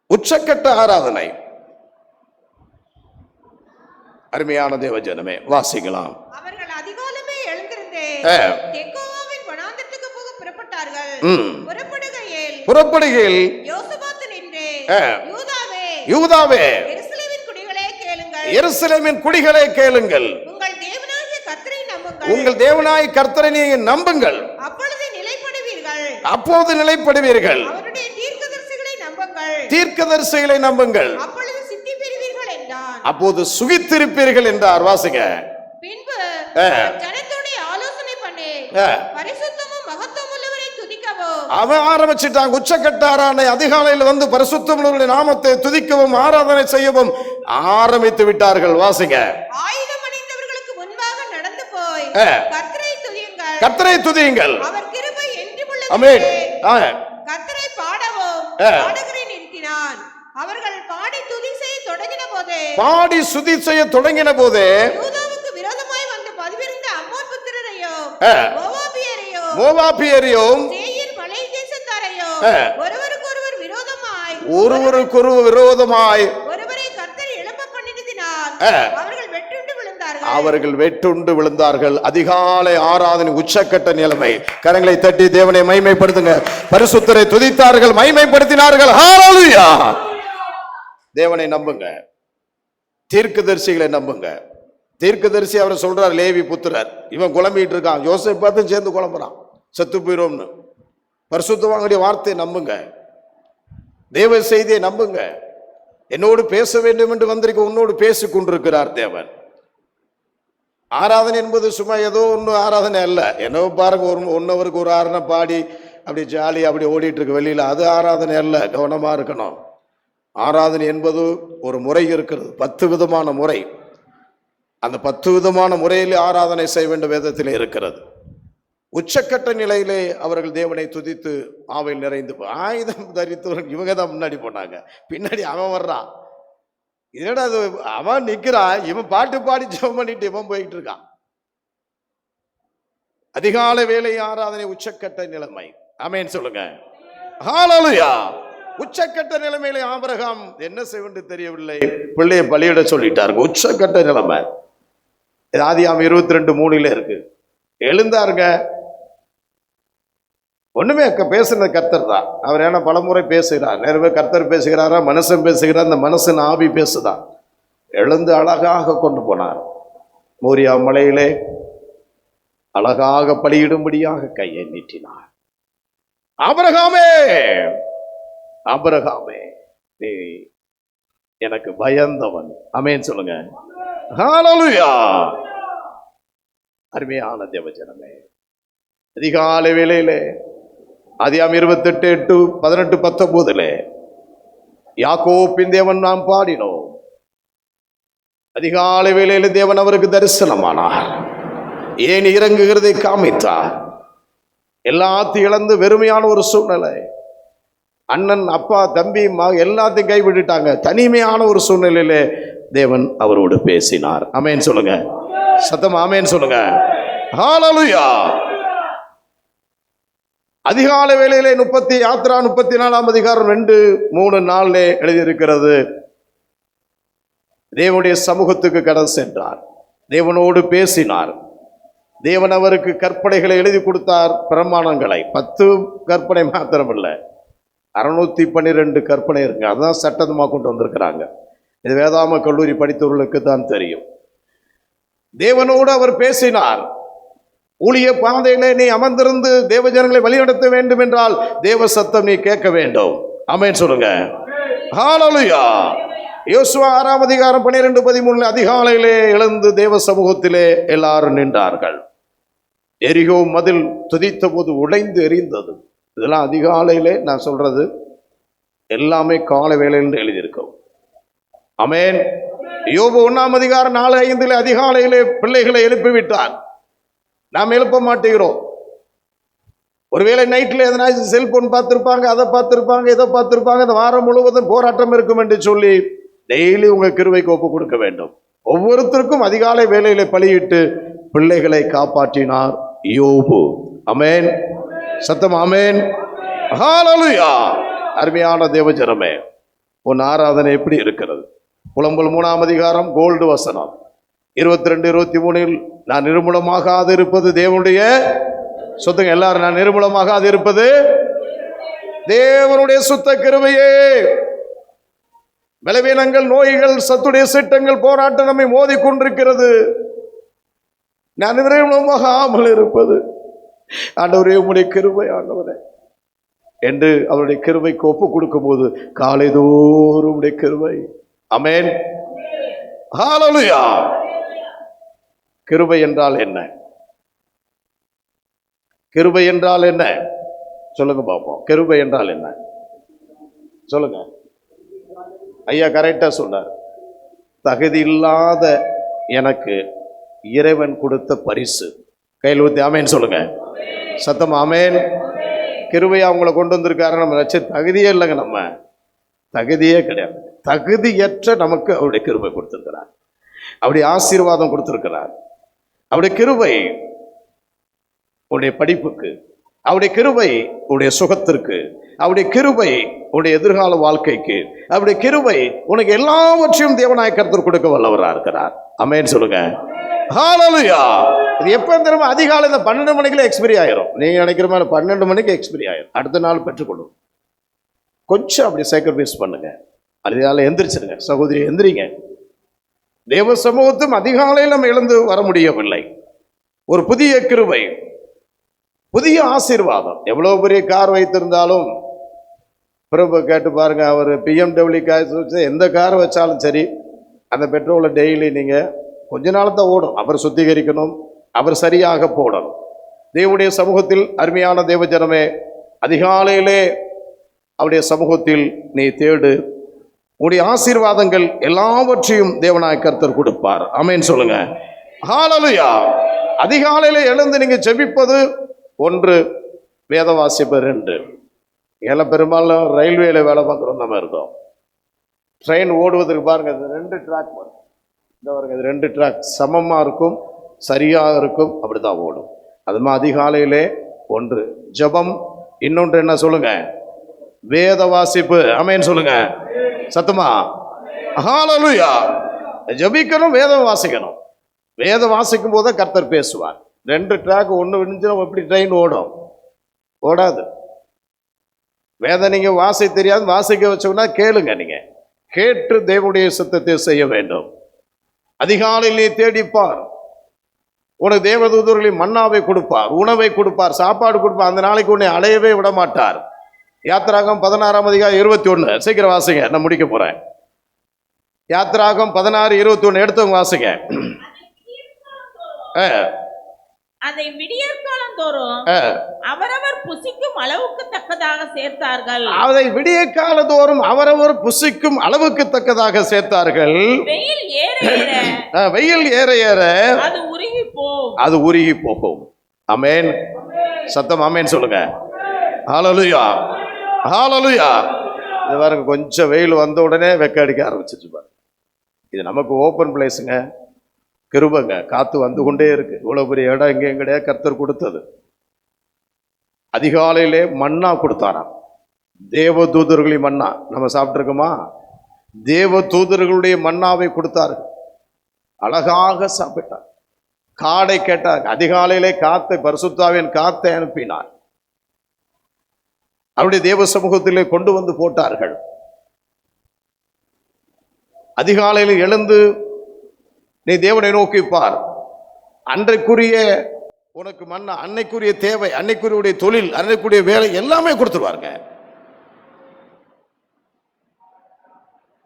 உச்சக்கட்ட ஆராதனை. அருமையான தேவ ஜனமே, வாசிக்கலாம். அவர்கள் அதிகாலமே எழுந்திருந்தே தெக்கோவாவின் வனாந்தரத்துக்கு போக புறப்பட்டார்கள். புறப்படுகையில் யோசபாத் நின்று, யூதாவே எருசலேமின் குடிகளே கேளுங்கள், கேளுங்கள். எருசலேமின் குடிகளே கேளுங்கள். உங்கள் தேவனாகிய கர்த்தரை நம்புங்கள். உங்கள் தேவனாய் கர்த்தரை நீங்கள் நம்புங்கள். அப்பொழுது நிலைப்படுவீர்கள். அப்போது நிலைப்படுவீர்கள். அவருடைய தீர்க்கதரிசிகளை நம்புங்கள். தீர்க்கதரிசிகளை நம்புங்கள். அப்பொழுது சித்தி பெறுவீர்கள் என்றார். அப்போது சுகித்திருப்பீர்கள் என்றார். வாசிங்க. பின்பு ஆ. ஜனத்தோட ஆலோசனை பண்ணி ஆ. பரிசுத்தமும் மகத்துவம் உள்ளவரை துதிக்கவும். அவன் ஆரம்பிச்சிட்டாங்க. உச்சக்கட்டாரான அதிகாலையில் வந்து பரிசுத்தமுடைய நாமத்தை துதிக்கவும் ஆராதனை செய்யவும் ஆரம்பித்து விட்டார்கள். வாசிங்க. ஆயுதம் அணிந்தவர்களுக்கு முன்பாக நடந்து போய் ஆ. கர்த்தரை துதியுங்கள். கர்த்தரை துதியுங்கள். அவர் கிருபை என்றுமுள்ளது. ஆமென். ஆ. கர்த்தரை பாடவும் ஆ. பாடகரை நிறுத்தினார். அவர்கள் பாடி துதி செய்ய தொடங்கின போது பாடி சுதி செய்ய தொடங்கின போது யூதாவுக்கு விரோதமாய் வந்து பதிவிருந்த அம்மோன் புத்திரரையும் ஆ. மோவாபியரையும் மோவாபியரையும் சேயீர் மலை தேசத்தாரையும் ஆ. ஒருவருக்கொருவர் விரோதமாய் ஒருவருக்கொருவர் விரோதமாய் ஒருவரை கர்த்தர் எழுப்ப பண்ணினதினால் ஆ. அவர்கள் வெட்டுண்டு விழுந்தார்கள். அவர்கள் வெட்டுண்டு விழுந்தார்கள். அதிகாலை ஆராதனை உச்சக்கட்ட நிலைமை. கரங்களை தட்டி தேவனை மகிமைப்படுத்துங்க. பரிசுத்தரை துதித்தார்கள், மகிமைப்படுத்தினார்கள். ஹalleluya. தேவனை நம்புங்க. தீர்க்கதரிசிகளை நம்புங்க. தீர்க்கதரிசி அவர் சொல்றார், லேவி புத்திரர். இவன் குழம்பிட்டு இருக்கான். யோசேப்பு பார்த்து சேர்ந்து குழம்புறான், செத்து போயிரோம்னு. பரிசுத்தவாங்களுடைய வார்த்தையை நம்புங்க. தேவ செய்தியை நம்புங்க. என்னோடு பேச வேண்டும் என்று வந்திருக்க உன்னோடு பேசிக் கொண்டிருக்கிறார் தேவன். ஆராதனை என்பது சும்மா ஏதோ ஒன்று ஆராதனை அல்ல. என்னவோ பாருங்க, ஒரு 1 ஹவருக்கு ஒரு ஆராதனை பாடி அப்படி ஜாலி அப்படி ஓடிட்டு இருக்கு வெளியில. அது ஆராதனை அல்ல. கவனமா இருக்கணும். ஆராதனை என்பது ஒரு முறை இருக்கிறது. 10 விதமான முறை. அந்த 10 விதமான முறையிலே ஆராதனை செய்ய வேண்டும் வேதத்திலே இருக்கிறது. உச்சக்கட்ட நிலையிலே அவர்கள் தேவனை துதித்து ஆவையில் நிறைந்து ஆயுதம் தரித்தவர்கள் இவங்க தான் முன்னாடி போனாங்க. பின்னாடி அவன் வர்றான். இதோட அது அவன் நிக்கிறான், இவன் பாட்டு பாடி ஜெபம் பண்ணிட்டு இவன் போயிட்டு இருக்கான். அதிகாலை வேலை ஆராதனை உச்சக்கட்ட நிலைமை. ஆமென் சொல்லுங்க. ஹalleluya. உச்சக்கட்ட நிலைமையிலே ஆபிரகாம் என்ன செய்வது தெரியவில்லை, பிள்ளையை பலியிட சொல்லிட்டாருங்க. உச்சக்கட்ட நிலைமை. ஆதியாகமம் 22:3 இருக்கு. எழுந்தாருங்க. ஒண்ணுமே பேசுனது கர்த்தர் தான். அவர் என்ன பலமுறை பேசுகிறார். நிறைய கர்த்தர் பேசுகிறாரா, மனுஷன் பேசுகிறார். அந்த மனுஷன் ஆவி பேசுதான். எழுந்து அழகாக கொண்டு போனார். மோரியா மலையிலே அழகாக பலியிடும்படியாக கையை நீட்டினார். ஆபிரகாமே, ஆபிரகாமே, நீ எனக்கு பயந்தவன். ஆமென் சொல்லுங்க. ஹalleluya. அருமையான தேவஜனமே, அதிகாலை வேளையிலே ஆதியாகமம் 28:8-18-19 யாக்கோபின் தேவன் நாம் பாடினோம். அதிகாலை வேளையிலே தேவன் அவருக்கு தரிசனமானார். ஏன் இறங்குகிறதை காமித்தார். எல்லாத்தையும் இழந்து வெறுமையான ஒரு சூழ்நிலை. அண்ணன், அப்பா, தம்பி, எல்லாத்தையும் கைவிட்டுட்டாங்க. தனிமையான ஒரு சூழ்நிலையிலே தேவன் அவரோடு பேசினார். ஆமென் சொல்லுங்க. சத்தம் ஆமென் சொல்லுங்க. ஹalleluya. அதிகாலை வேளையிலே 34 அதிகாரம் 2-3-4 எழுதியிருக்கிறது. தேவனுடைய சமூகத்துக்கு கடந்து சென்றார். தேவனோடு பேசினார். தேவன் அவருக்கு கற்பனைகளை எழுதி கொடுத்தார். பிரமாணங்களை 10 கற்பனை மாத்திரமில்லை, 612 கற்பனை இருக்கு. அதுதான் சட்டமா கொண்டு வந்திருக்கிறாங்க. இது வேதாம கல்லூரி படித்தவர்களுக்கு தான் தெரியும். தேவனோடு அவர் பேசினார். ஊழிய பாதையிலே நீ அமர்ந்திருந்து தேவ ஜனங்களை வழிநடத்த வேண்டும் என்றால் தேவ சத்தம் நீ கேட்க வேண்டும். ஆமென் சொல்லுங்க. ஹalleluya. யோசுவா 6 அதிகாரம் 12-13 அதிகாலையிலே எழுந்து தேவ சமூகத்திலே எல்லாரும் நின்றார்கள். எரிகோ மதில் துதித்த போது உடைந்து எரிந்தது. இதெல்லாம் அதிகாலையிலே நான் சொல்றது எல்லாமே காலை வேளையில் எழுதியிருக்கும். ஆமென். யோபு 1 அதிகாரம் 4-5 அதிகாலையிலே பிள்ளைகளை எழுப்பிவிட்டார். நாம் எழுப்ப மாட்டேங்கிறோம். ஒருவேளை நைட்ல எதனா செல்போன் பார்த்திருப்பாங்க, அதை பார்த்திருப்பாங்க, இதை பார்த்திருப்பாங்க. இந்த வாரம் முழுவதும் போராட்டம் இருக்கும் என்று சொல்லி டெய்லி உங்க கிருபைக்கு ஒப்பு கொடுக்க வேண்டும். ஒவ்வொருத்தருக்கும் அதிகாலை வேளையிலே பலியிட்டு பிள்ளைகளை காப்பாற்றினார் யோபு. ஆமென். சத்தம் ஆமென். ஹalleluya. அருமையான தேவஜனமே, உன் ஆராதனை எப்படி இருக்கிறது? புலம்பல் 3 அதிகாரம் கோல்டு வசனம் 22-23 நான் நிர்மூலமாகாது இருப்பது தேவனுடைய சொத்துங்க. எல்லாரும் நான் நிர்மூலமாகாது இருப்பது தேவனுடைய சுத்த கிருபையே. பலவீனங்கள், நோய்கள், சத்துடைய சீட்டங்கள், போராட்டம் நம்மை மோதி கொண்டிருக்கிறது. நான் விரைவாகாமல் இருப்பது ஆண்டவரே உம்முடைய கிருபை ஆண்டவரே என்று அவருடைய கிருபைக்கு ஒப்பு கொடுக்கும் போது காலைதோறும் உடைய கிருபை. ஆமென், ஹல்லேலூயா. கிருபை என்றால் என்ன? கிருபை என்றால் என்ன சொல்லுங்க பார்ப்போம். கிருபை என்றால் என்ன சொல்லுங்க. ஐயா கரெக்டா சொன்னார். தகுதி இல்லாத எனக்கு இறைவன் கொடுத்த பரிசு. கையில் ஊத்தி ஆமேன் சொல்லுங்க சத்தம். ஆமேன். கிருபையா அவங்களை கொண்டு வந்திருக்காரு. நம்ம நினைச்ச தகுதியே இல்லைங்க, நம்ம தகுதியே கிடையாது. தகுதியற்ற நமக்கு அவருடைய கிருபை கொடுத்திருக்கிறார், அவருடைய ஆசீர்வாதம் கொடுத்திருக்கிறார். அவருடைய கிருபை உடைய படிப்புக்கு, அவருடைய கிருபை உடைய சுகத்திற்கு, அவருடைய கிருபை உடைய எதிர்கால வாழ்க்கைக்கு, அவருடைய கிருபை உனக்கு எல்லாவற்றையும் தேவனாய் கர்த்தர் கொடுக்க வல்லவராக இருக்கிறார். ஆமென் சொல்லுங்க. ஹல்லேலூயா. இது எப்போ தெரியுமா? அதிகாலை இந்த 12 மணிக்குள்ள எக்ஸ்பிரி ஆயிரும். நீங்க நினைக்கிற மாதிரி 12 மணிக்கு எக்ஸ்பிரி ஆயிரும். அடுத்த நாள் பெற்றுக்கொள்ளும். கொஞ்சம் அப்படி சாக்ரிஃபைஸ் பண்ணுங்க. அதிகாலை எந்திரிச்சிருங்க சகோதரி, எந்திரிங்க. தேவ சமூகத்தும் அதிகாலையில் நம்ம எழுந்து வர முடியவில்லை. ஒரு புதிய கிருபை, புதிய ஆசீர்வாதம். எவ்வளவு பெரிய கார் வைத்திருந்தாலும் பிரபு கேட்டு பாருங்க, அவர் BMW கார் வச்சு எந்த கார் வச்சாலும் சரி, அந்த பெட்ரோலை டெய்லி நீங்க கொஞ்ச நாள் தான் ஓடும். அவர் சுத்திகரிக்கணும், அவர் சரியாக போடணும். தேவனுடைய சமூகத்தில் அருமையான தேவ ஜனமே, அதிகாலையிலே அவருடைய சமூகத்தில் நீ தேடு. உடைய ஆசீர்வாதங்கள் எல்லாவற்றையும் தேவனாய் கர்த்தர் கொடுப்பார். ஆமென் சொல்லுங்க. ஹல்லேலூயா. அதிகாலையில எழுந்து நீங்க ஜெபிப்பது 1, வேத வாசிப்பு 2. எல்லாம் பெரும்பாலும் ரயில்வேல வேலை பார்க்குறோம் நம்ம இருக்கோம். ட்ரெயின் ஓடுவதற்கு பாருங்க, இது 2 ட்ராக் வரும். இந்த பாருங்க, இது 2 ட்ராக் சமமாக இருக்கும், சரியாக இருக்கும், அப்படிதான் ஓடும். அது மாதிரி அதிகாலையிலே 1 ஜெபம், இன்னொன்று என்ன சொல்லுங்க? வேத வாசிப்பு. ஆமென் சொல்லுங்க சத்தமா. ஹல்லேலூயா. ஜெபிக்கணும், வேதம் வாசிக்கணும். வேதம் வாசிக்கும் போது கர்த்தர் பேசுவார். 2 ட்ராக் ஒன்று விழுந்துச்சுன்னா எப்படி ட்ரெயின் ஓடும்? ஓடாது. வேதம் நீங்க வாசிக்க தெரியாது, வாசிக்க வச்சோம்னா கேளுங்க. நீங்க கேட்டு தேவனுடைய சித்தத்தை செய்ய வேண்டும். அதிகாலையில் நீ தேடிப்பார். உனக்கு தேவதூதர்களின் மன்னாவை கொடுப்பார், உணவை கொடுப்பார், சாப்பாடு கொடுப்பார். அந்த நாளைக்கு உன்னை அலையவே விட மாட்டார். யாத்திராகம் 16 அதிகாரம் 21. சீக்கிரம் வாசிங்க, நான் முடிக்க போறேன். யாத்திராகம் 16:21 எடுத்தவங்க வாசிங்க. அதை விடியற்காலம் தோறும் அவரவர் புசிக்கும் அளவுக்கு தக்கதாக சேர்த்தார்கள். அதை விடிய காலத்தோறும் அவரவர் புசிக்கும் அளவுக்கு தக்கதாக சேர்த்தார்கள். வெயில் ஏற வெயில் ஏற ஏற அது உருகி போகும், அது உருகி போகும். ஆமென் சத்தம். ஆமென் சொல்லுங்க. ஹல்லேலூயா. ஹல்லேலூயா. இது பாருங்க, கொஞ்சம் வெயில் வந்த உடனே வெக்க அடிக்க ஆரம்பிச்சிட்டு பாருங்க. இது நமக்கு ஓப்பன் பிளேஸுங்க, கிருபங்க. காத்து வந்து கொண்டே இருக்கு. இவ்வளவு பெரிய இடம் எங்கே கிடையாது, கர்த்தர் கொடுத்தது. அதிகாலையிலே மன்னா கொடுத்தாராம். தேவ தூதர்களின் மன்னா நம்ம சாப்பிட்டுருக்கோமா? தேவ தூதர்களுடைய மன்னாவை கொடுத்தார்கள். அழகாக சாப்பிட்டார். காடை கேட்டார். அதிகாலையிலே காத்தை, பரிசுத்தாவின் காத்தை அனுப்பினார். அவருடைய தேவ சமூகத்திலே கொண்டு வந்து போட்டார்கள். அதிகாலையில் எழுந்து நீ தேவனை நோக்கி பார். அன்றைக்குரிய உனக்கு மன்னா, அன்னைக்குரிய தேவை, அன்னைக்குரிய தொழில், அன்னைக்குரிய வேலை எல்லாமே கொடுத்துருவாருங்க.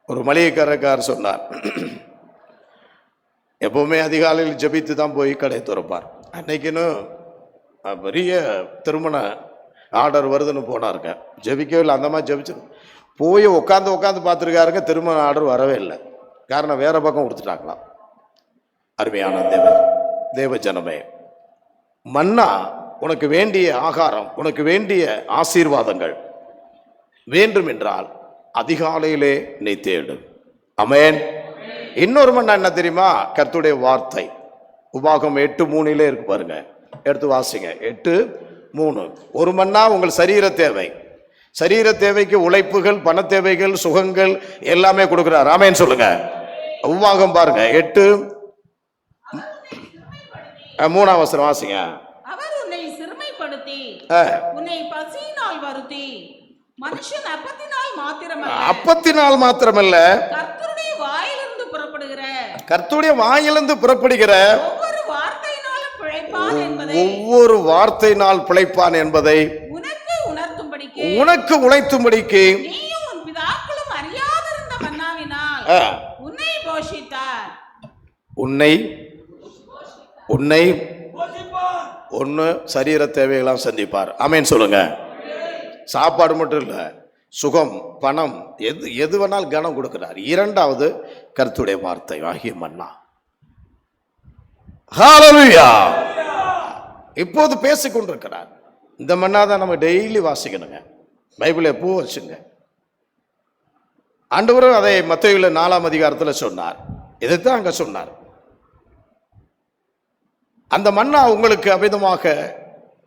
ஒரு மளிகைக்காரர் சொன்னார், எப்பவுமே அதிகாலையில் ஜெபித்து தான் போய் கடை திறப்பார். அன்னைக்குன்னு பெரிய திருமண ஆர்டர் வருதுன்னு போனாருங்க. ஜெபிக்கவே இல்லை. அந்த மாதிரி ஜெபிச்சு போய் உட்காந்து பார்த்துருக்காருங்க. திருமண ஆர்டர் வரவே இல்லை. காரணம் வேற பக்கம் கொடுத்துட்டாங்களாம். அருமையான தேவ ஜனமே, மன்னா உனக்கு வேண்டிய ஆகாரம், உனக்கு வேண்டிய ஆசீர்வாதங்கள் வேண்டும் என்றால் அதிகாலையிலே நீ தேடு. ஆமென். இன்னொரு மன்னா என்ன தெரியுமா? கர்த்தருடைய வார்த்தை. உபாகம் 8:3 இருக்கு பாருங்க, எடுத்து வாசிங்க. 8:3. ஒரு மன்னா உங்கள் சரீர தேவை, சரீர தேவைக்கு உழைப்புகள், பண தேவைகள், சுகங்கள் எல்லாமே கொடுக்கிறார். ஆமென் சொல்லுங்க. உபாகம் பாருங்க 8:3 வாசிங்க. அவர் உன்னை சிறுமைப்படுத்தி உன்னை பசியினால் வருத்தி மனுஷன் அப்பத்தினால் மாத்திரமல்ல, அப்பத்தினால் மாத்திரமல்ல, கர்த்தருடைய வாயிலிருந்து புறப்படுகிற கர்த்தருடைய வாயிலிருந்து புறப்படுகிற ஒவ்வொரு வார்த்தையினாலும் பிழைப்பான் என்பதை ஒவ்வொரு வார்த்தையினால் பிழைப்பான் என்பதை உனக்கு உணர்த்தும்படிக்கு உனக்கு உழைத்தும்படிக்கு நீயும் உன் பிதாக்களும் அறியாதிருந்த மன்னாவினால் உன்னை போஷித்தார். உன்னை ஒன்று சரீர தேவைகளாம் சந்திப்பார். ஆமென் சொல்லுங்க. சாப்பாடு மட்டும் இல்லை, சுகம், பணம், எது வேணாலும் கனம் கொடுக்கிறார். இரண்டாவது கர்த்தருடைய வார்த்தை ஆகிய மன்னா. ஹalleluya. இப்போது பேசிக் கொண்டிருக்கிறார். இந்த மன்னா தான் நம்ம டெய்லி வாசிக்கணுங்க. பைபிள் எப்போ வச்சுங்க. ஆண்டவரும் அதை மத்தேயுல 4ஆம் அதிகாரத்தில் சொன்னார். இதைத்தான் அங்க சொன்னார். அந்த மன்னா உங்களுக்கு அமிதமாக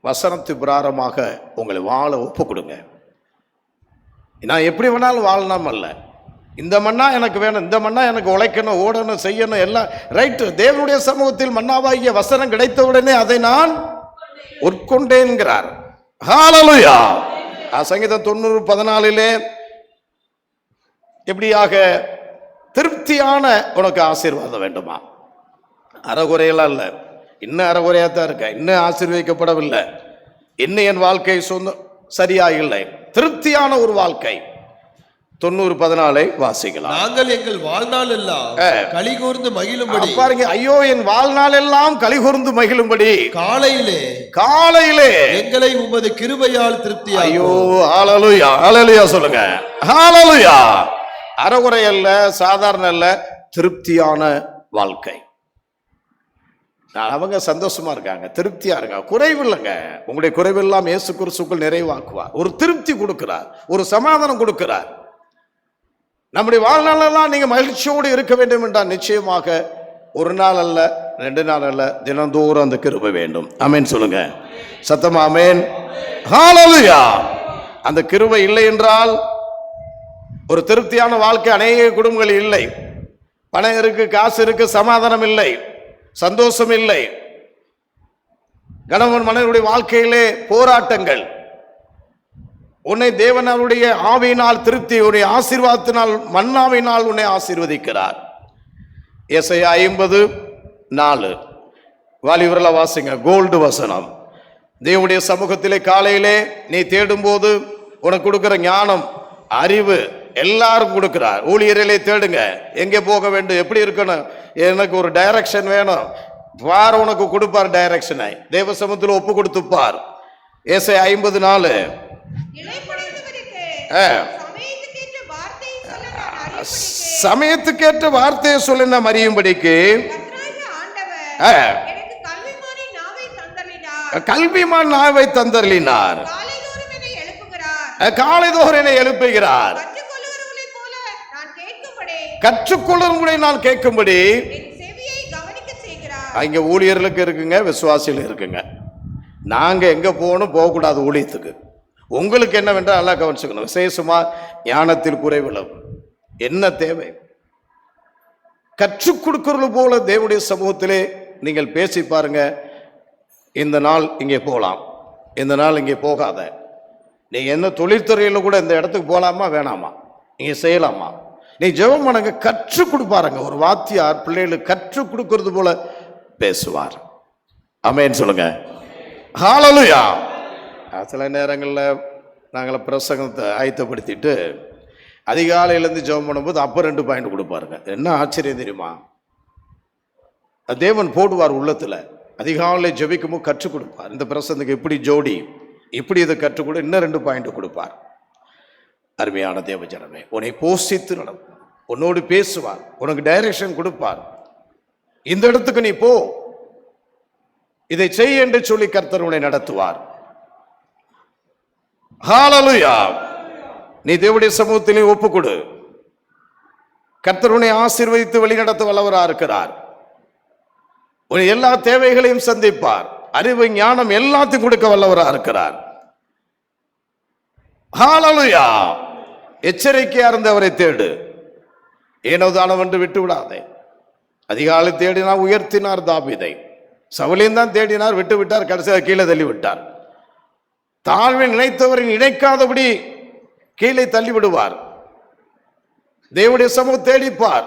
வசனத்து பிரகாரமாக உங்களை வாழ ஒப்பு கொடுங்க. நான் எப்படி வேணாலும் வாழணும் அல்ல. இந்த மன்னா எனக்கு வேணும், இந்த மன்னா எனக்கு உழைக்கணும், ஓடணும், செய்யணும், எல்லாம் ரைட்டு. தேவனுடைய சமூகத்தில் மன்னாவாகிய வசனம் கிடைத்த உடனே அதை நான் உட்கொண்டேன்கிறார். ஹalleluya. சங்கீதம் 90:14 எப்படியாக திருப்தியான உனக்கு ஆசீர்வாதம் வேண்டுமா? அறகுறையெல்லாம் இல்லை, இன்னும் அறகுறையா தான் இருக்க, இன்னும் ஆசீர்வதிக்கப்படவில்லை, இன்னும் என் வாழ்க்கை சரியா இல்லை. திருப்தியான ஒரு வாழ்க்கை 90:14 வாசிக்கலாம். நாங்கள் எங்கள் வாழ்நாள் எல்லாம் கலிகூர்ந்து மகிழும்படி, பாருங்க, ஐயோ என் வாழ்நாள் எல்லாம் கலிகூர்ந்து மகிழும்படி காலையிலே எங்களை உமது கிருபையால் திருப்தி. ஐயோ ஹalleluya, ஹalleluya சொல்லுங்க. ஹalleluya. அறகுறை அல்ல, சாதாரண அல்ல, திருப்தியான வாழ்க்கை. அவங்க சந்தோஷமா இருக்காங்க, திருப்தியா இருக்காங்க, குறைவு இல்லைங்க. உங்களுடைய குறைவெல்லாம் இயேசு கிறிஸ்துவுக்குள் நிறைவாக்குவார். ஒரு திருப்தி கொடுக்கிறார், ஒரு சமாதானம் கொடுக்கிறார். நம்முடைய வாழ்நாளெல்லாம் நீங்க மகிழ்ச்சியோடு இருக்க வேண்டும் என்றால் நிச்சயமாக ஒரு நாள் அல்ல, 2 நாள் அல்ல, தினந்தோறும் அந்த கிருபை வேண்டும். ஆமென் சொல்லுங்க. சத்தமா ஆமென். ஹalleluya. அந்த கிருபை இல்லை என்றால் ஒரு திருப்தியான வாழ்க்கை அநேக குடும்பங்கள் இல்லை. பணம் இருக்கு, காசு இருக்கு, சமாதானம் இல்லை, சந்தோஷம் இல்லை. கணவன் மனைவியுடைய வாழ்க்கையிலே போராட்டங்கள். உன்னை தேவனுடைய ஆவியினால் திருப்தி, உன்னை ஆசீர்வாதத்தினால் மன்னாவினால் உன்னை ஆசீர்வதிக்கிறார். ஏசாயா 50:4 வாலிபர்களா வாசிங்க. கோல்டு வசனம். தேவனுடைய சமூகத்திலே காலையிலே நீ தேடும் போது உனக்கு கொடுக்கிற ஞானம், அறிவு எல்லாரும் கொடுக்கிறார். ஊழியரிலே தேடுங்க, எங்கே போக வேண்டும், எப்படி இருக்கணும், எனக்கு ஒரு டைரக்ஷன் வேணும், பார் உனக்கு கொடுப்பார் டைரக்ஷனை. தேவ சமூகத்தில் ஒப்பு கொடுத்துப்பார். ஏசாயா 50:4 சமயத்துக்கேற்ற வார்த்தையை சொல்ல நாம் அறியும்படிக்கு கல்விமான் நாவை தந்தருளினார். காலைதோறும் என்னை எழுப்புகிறார். கற்றுக்கொள்ளும்படி நான் கேட்கும்படி. அங்க ஊழியர்களுக்கு இருக்குங்க, விசுவாசிகள் இருக்குங்க. நாங்க எங்க போகணும், போகக்கூடாது ஊழியத்துக்கு. உங்களுக்கு என்னவென்றால் நல்லா கவனிச்சுக்கணும். விசேஷமா ஞானத்தில் குறைவுள்ளது என்ன தேவை, கற்றுக் கொடுக்கிறது போல தேவனுடைய சமூகத்திலே நீங்கள் பேசி பாருங்க. இந்த நாள் இங்கே போகலாம், இந்த நாள் இங்கே போகாத, நீங்க என்ன தொழிற்துறையில் கூட இந்த இடத்துக்கு போகலாமா வேணாமா, நீங்க செய்யலாமா, நீ ஜெபம் பண்ணுங்க. கற்றுக் கொடுப்பாருங்க. ஒரு வாத்தியார் பிள்ளைகளுக்கு கற்றுக் கொடுக்கிறது போல பேசுவார். ஆமென் சொல்லுங்க. ஹalleluya. சில நேரங்களில் நாங்கள் பிரசங்கத்தை ஆயத்தப்படுத்திட்டு அதிகாலையிலேருந்து ஜெபம் பண்ணும்போது அப்போ 2 பாயிண்ட் கொடுப்பாருங்க. என்ன ஆச்சரியம் தெரியுமா, தேவன் போடுவார் உள்ளத்தில். அதிகாலை ஜெபிக்கும்போது கற்றுக் கொடுப்பார். இந்த பிரசங்கத்துக்கு எப்படி ஜோடி, இப்படி இதை கற்றுக் கொடு, இன்னும் 2 பாயிண்ட் கொடுப்பார். அருமையான தேவஜனமே, உன்னை போஷித்து நடப்பார், உன்னோடு பேசுவார், உனக்கு டைரக்ஷன் கொடுப்பார். இந்த இடத்துக்கு நீ போ, இதை செய் என்று சொல்லி கர்த்தர் உன்னை நடத்துவார். ஹalleluya. நீ தேவனுடைய சமூகத்திலே ஒப்பு கொடு. கர்த்தர் உன்னை ஆசீர்வதித்து வழிநடத்த வல்லவராக இருக்கிறார். உன் எல்லா தேவைகளையும் சந்திப்பார். அறிவு ஞானம் எல்லாத்தையும் கொடுக்க வல்லவராக இருக்கிறார். ஹalleluya. எச்சரிக்கையா இருந்தவரை தேடு, ஏனோ தானம் என்று விட்டு விடாதே. அதிகாலை தேடினார், உயர்த்தினார் தாவீதை. சவுலையும் தான் தேடினார், விட்டு விட்டார், கடைசியாக கீழே தள்ளி விட்டார். தாழ்வை நினைத்தவரை நினைக்காதபடி கீழே தள்ளி விடுவார். தேவனுடைய சமூகம் தேடிப்பார்,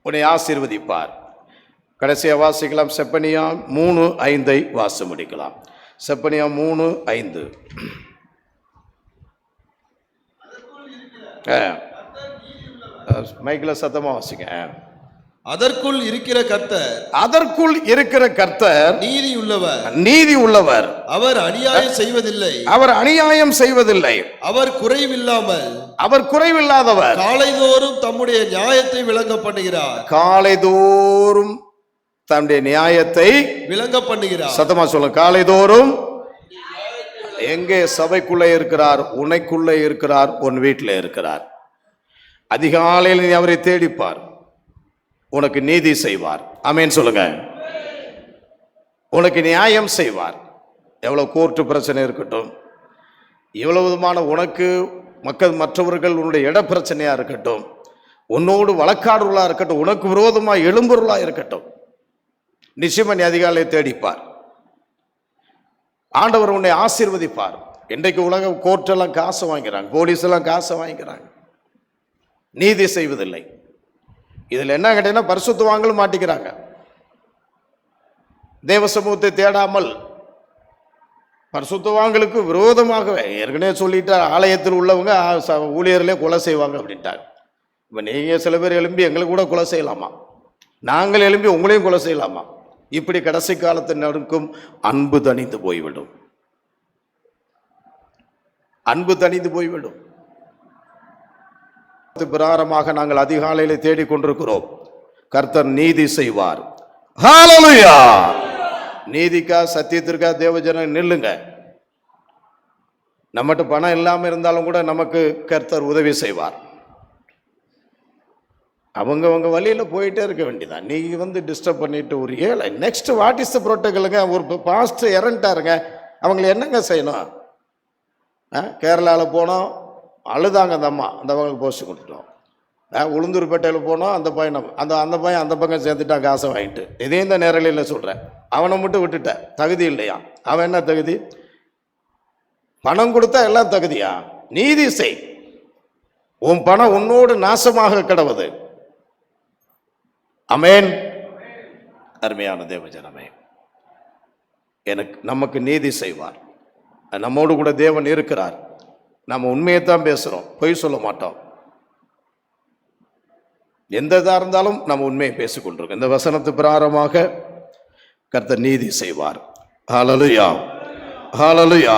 உன்னை ஆசீர்வதிப்பார். கடைசியா வாசிக்கலாம். செப்பனியா 3:5 வாசி முடிக்கலாம். செப்பனியா 3:5. மைக்கில் சத்தமா வாசிங்க. அதற்குள் இருக்கிற கர்த்தர், அதற்குள் இருக்கிற கர்த்தர் நீதி உள்ளவர், நீதி உள்ளவர். அவர் அநியாயம் செய்வதில்லை, அவர் அநியாயம் செய்வதில்லை, அவர் குறைவில்லாமல், அவர் குறைவில்லாதவர். காலைதோறும் தம்முடைய நியாயத்தை விளங்க பண்ணுகிறார், காலைதோறும் தம்முடைய நியாயத்தை விளங்க பண்ணுகிறார். சத்தமா சொல்லுங்க. காலைதோறும் எங்கே? சபைக்குள்ளே இருக்கிறார், உனக்குள்ளே இருக்கிறார், உன் வீட்டில் இருக்கிறார். அதிகாலையில் நீ அவரை தேடிப்பார், உனக்கு நீதி செய்வார். ஆமென் சொல்லுங்க. உனக்கு நியாயம் செய்வார். எவ்வளவு கோர்ட்டு பிரச்சனை இருக்கட்டும், எவ்வளவு விதமான உனக்கு மற்றவர்கள் உன்னுடைய இட பிரச்சனையா இருக்கட்டும், உன்னோடு வழக்காடுகளா இருக்கட்டும், உனக்கு விரோதமா எழும்பொருளா இருக்கட்டும், நிச்சயமா நீ அதிகாலையை தேடிப்பார். ஆண்டவர் உன்னை ஆசீர்வதிப்பார். இன்றைக்கு உலக கோர்ட்டெல்லாம் காசு வாங்கிறாங்க, போலீஸ் எல்லாம் காசு வாங்கிறாங்க, நீதி செய்வதில்லை. இதில் என்ன கேட்டீங்கன்னா பரிசுத்தவான்களும் மாட்டிக்கிறாங்க. தேவ சமூகத்தை தேடாமல் பரிசுத்தவான்களுக்கு விரோதமாகவே ஏற்கனவே சொல்லிட்டு ஆலயத்தில் உள்ளவங்க ஊழியர்களே கொலை செய்வாங்க அப்படின்ட்டாங்க. இப்போ நீங்கள் சில பேர் எழும்பி எங்களுக்கு கூட கொலை செய்யலாமா, நாங்கள் எழும்பி உங்களையும் கொலை செய்யலாமா? இப்படி கடைசி காலத்தில் நடக்கும். அன்பு தணிந்து போய்விடும், அன்பு தணிந்து போய்விடும். பிரகாரமாக நாங்கள் அதிகாலையிலே தேடிக் கொண்டிருக்கிறோம். கர்த்தர் நீதி செய்வார். ஹல்லேலூயா. நீதிக்கா சத்தியத்திற்கா தேவஜனம் நில்லுங்க. நம்மகிட்ட பணம் இல்லாமல் இருந்தாலும் கூட நமக்கு கர்த்தர் உதவி செய்வார். அவங்க வழியில் போயிட்டே இருக்க வேண்டியதான். நீ டிஸ்டர்ப் பண்ணிட்டு ஒரு ஏழை நெக்ஸ்ட் வாட் இஸ் த ப்ரோட்டோகாலுங்க? ஒரு பாஸ்ட் இறந்துட்டாருங்க, அவங்களை என்னங்க செய்யணும்? கேரளாவில் போனோம், அழுதாங்க அந்த அம்மா, அந்த அவங்களுக்கு போஸ்ட் கொடுத்துட்டோம். உளுந்தூர்பேட்டையில் போனோம், அந்த பையன் அந்த பையன் அந்த பக்கம் சேர்த்துட்டான் காசை வாங்கிட்டு. இதையும் இந்த நேரலையில் சொல்கிறேன். அவனை மட்டும் விட்டுட்டேன், தகுதி இல்லையா? அவன் என்ன தகுதி? பணம் கொடுத்தா எல்லாம் தகுதியா? நீதி செய். உன் பணம் உன்னோடு நாசமாக கிடவது. அமேன். அருமையான தேவஜனமே, நமக்கு நீதி செய்வார். நம்மோடு கூட தேவன் இருக்கிறார். நம்ம உண்மையைத்தான் பேசுறோம், பொய் சொல்ல மாட்டோம். எந்த இதா இருந்தாலும் நம்ம உண்மையை பேசிக்கொண்டிருக்கோம். இந்த வசனத்து பிரகாரமாக கர்த்தர் நீதி செய்வார். ஹல்லேலூயா, ஹல்லேலூயா.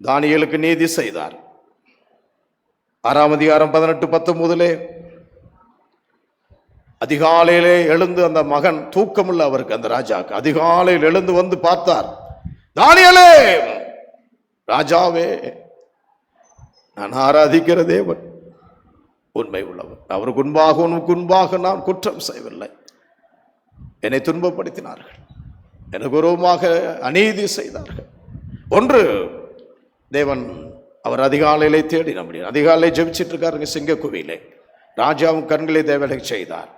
தானியேலுக்கு நீதி செய்தார். 6ஆம் அதிகாரம் 18-19 அதிகாலையிலே எழுந்து அந்த மகன் தூக்கமில்லை அவருக்கு, அந்த ராஜாக்கு. அதிகாலையில் எழுந்து வந்து பார்த்தார். தானியேலே, ராஜாவே, நான் ஆராதிக்கிற தேவன் உண்மை உள்ளவர். அவருக்கு முன்பாக நான் குற்றம் செய்யவில்லை. என்னை துன்பப்படுத்தினார்கள், எனக்கு விரோதமாக அநீதி செய்தார்கள். ஒன்று, தேவன் அவர் அதிகாலையிலே தேடி நம்முடைய அதிகாலையை ஜெபிச்சிட்டு இருக்காருங்க சிங்கக்குவியிலே. ராஜாவும் கண்களை தேவனை செய்தார்.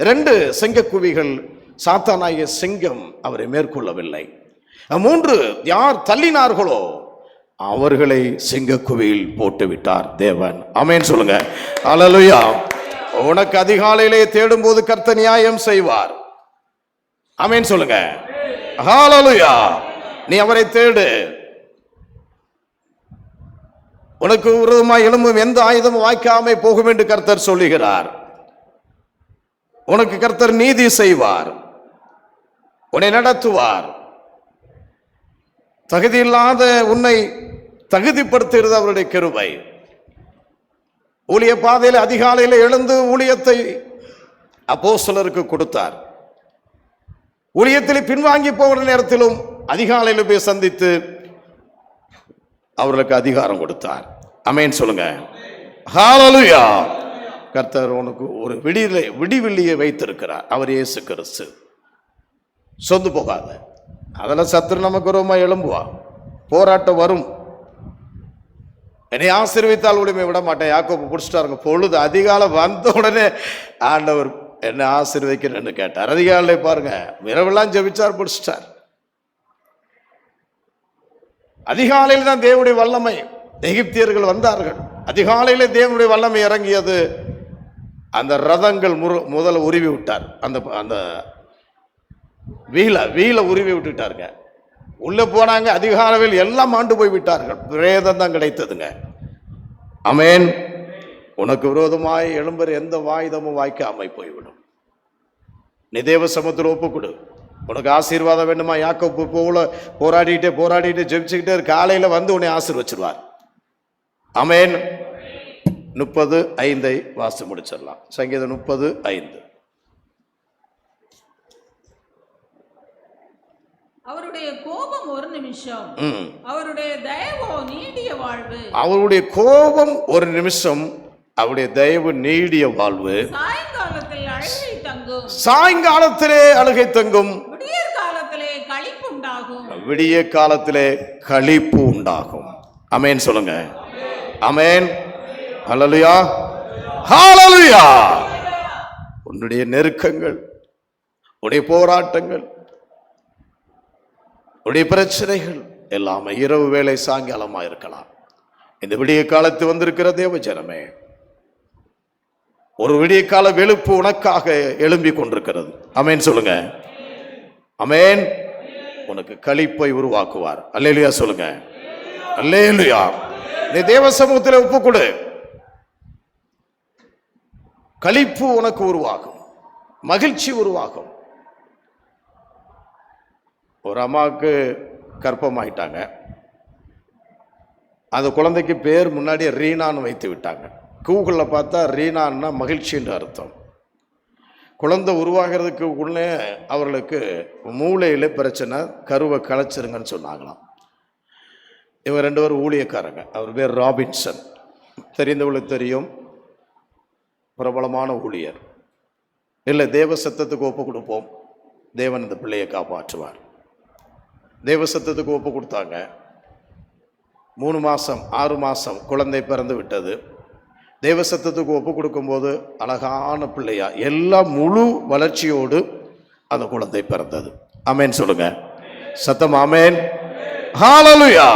2, சிங்கக்குவிகள் சாத்தானாகிய சிங்கம் அவரை மேற்கொள்ளவில்லை. 3, யார் தள்ளினார்களோ அவர்களை சிங்கக்குவியில் போட்டு விட்டார் தேவன். ஆமென் சொல்லுங்க. ஹல்லேலூயா. உனக்கு அதிகாலையிலே தேடும் போது கர்த்தர் நியாயம் செய்வார். ஆமென் சொல்லுங்க. ஹல்லேலூயா. நீ அவரை தேடு. உனக்கு விரோதமாய் எழும்பும் எந்த ஆயுதமும் வாய்க்காமை போகும் என்று கர்த்தர் சொல்லுகிறார். உனக்கு கர்த்தர் நீதி செய்வார், உன்னை நடத்துவார். தகுதி இல்லாத உன்னை தகுதிப்படுத்துகிறது அவருடைய கிருபை. ஊழிய பாதையில் அதிகாலையில் எழுந்து ஊழியத்தை அப்போஸ்தலருக்கு கொடுத்தார். ஊழியத்தில் பின்வாங்கி போகிற நேரத்திலும் அதிகாலையில் போய் சந்தித்து அவர்களுக்கு அதிகாரம் கொடுத்தார். ஆமென் சொல்லுங்க. ஹல்லேலூயா. கர்த்தர் உனக்கு ஒரு விடிவெள்ளியை வைத்திருக்கிறார். அவர் இயேசு கிறிஸ்து. சொந்து போகாத. அதெல்லாம் சத்துரு நமக்கு ரோமா எழும்புவான், போராட்டம் வரும். என்னை ஆசீர்வித்தால் உடனே விட மாட்டேன். யாக்கோபு பிடிச்சிட்டாருங்க. பொழுது அதிகாலை வந்த உடனே ஆண்டவர் என்னை ஆசீர்வதிக்கிறேன்னு கேட்டார். அதிகாலை பாருங்க, இரவெல்லாம் ஜெபிச்சார், பிடிச்சிட்டார். அதிகாலையில் தான் தேவனுடைய வல்லமை. எகிப்தியர்கள் வந்தார்கள். அதிகாலையிலே தேவனுடைய வல்லமை இறங்கியது. அந்த ரதங்கள் முதல்ல உருவி விட்டார். அந்த அந்த வீல உருவி விட்டுட்டாருங்க. உள்ள போனாங்க. அதிகாலையில் எல்லாம் ஆண்டு போய் விட்டார்கள். பிரேதம் தான் கிடைத்ததுங்க. ஆமென். உனக்கு விரோதமாய் எழும்புற எந்த வாயுதமும் வாய்க்காமை போய்விடும். நீ தேவ சமூகத்தில் ஒப்புக்கொடு. உனக்கு ஆசீர்வாதம் வேண்டுமா? யாக்கோபு போல போராடிட்டு ஜெபிச்சுக்கிட்டே காலையில் வந்து உன்னை ஆசீர்வச்சிருவார். ஆமென். 30:5 வாசி முடிச்சிடலாம். சங்கீதம் 30:5. அவருடைய கோபம் ஒரு நிமிஷம், அவருடைய தயவோ நீடிய வாழ்வு. அவருடைய கோபம் ஒரு நிமிஷம், அவருடைய தயவு நீடிய வாழ்வு. சாயங்காலத்தில் அழுகை தங்கும், சாயங்காலத்திலே அழுகை தங்கும், விடியற் காலத்திலே களிப்பு உண்டாகும். விடிய காலத்திலே களிப்பு உண்டாகும். ஆமென் சொல்லுங்க. ஆமென். ஹல்லேலூயா, ஹல்லேலூயா. உன்னுடைய நெருக்கங்கள், உன்னுடைய போராட்டங்கள், உன்னுடைய பிரச்சனைகள் எல்லாமே இரவு வேளை சாயங்காலமா இருக்கலாம். இந்த விடிய காலத்து வந்திருக்கிற தேவ ஜனமே, ஒரு விடிய கால வெளுப்பு உனக்காக எழும்பி கொண்டிருக்கிறது. ஆமென் சொல்லுங்க. ஆமென். உனக்கு களிப்பை உருவாக்குவார். அல்லேலூயா சொல்லுங்க. அல்லேலூயா. நீ தேவ சமூகத்தில் ஒப்புக்கொடு. களிப்பு உனக்கு உருவாகும், மகிழ்ச்சி உருவாகும். ஒரு அம்மாவுக்கு கர்ப்பமாயிட்டாங்க. அந்த குழந்தைக்கு பேர் முன்னாடி ரீனான்னு வைத்து விட்டாங்க. கூகுளில் பார்த்தா ரீனான்னா மகிழ்ச்சின்ற அர்த்தம். குழந்தை உருவாகிறதுக்கு உள்ளே அவர்களுக்கு மூளையில் பிரச்சனை, கருவை கலைச்சிருங்கன்னு சொன்னாங்களாம். இவங்க 2 பேரும் ஊழியக்காரங்க. அவர் பேர் ராபின்சன், தெரிந்தவங்களுக்கு தெரியும், பிரபலமான ஊழியர். இல்லை, தேவ சத்தத்துக்கு ஒப்பு கொடுப்போம், தேவன் இந்த பிள்ளையை காப்பாற்றுவார். தேவ சத்தத்துக்கு ஒப்பு கொடுத்தாங்க. 3 மாதம் 6 மாதம் குழந்தை பிறந்து விட்டது. தேவ சத்தத்துக்கு ஒப்பு கொடுக்கும்போது அழகான பிள்ளையா எல்லாம் முழு வளர்ச்சியோடு அந்த குழந்தை பிறந்தது. ஆமென் சொல்லுங்க. சத்தம் ஆமென். ஹல்லேலூயா.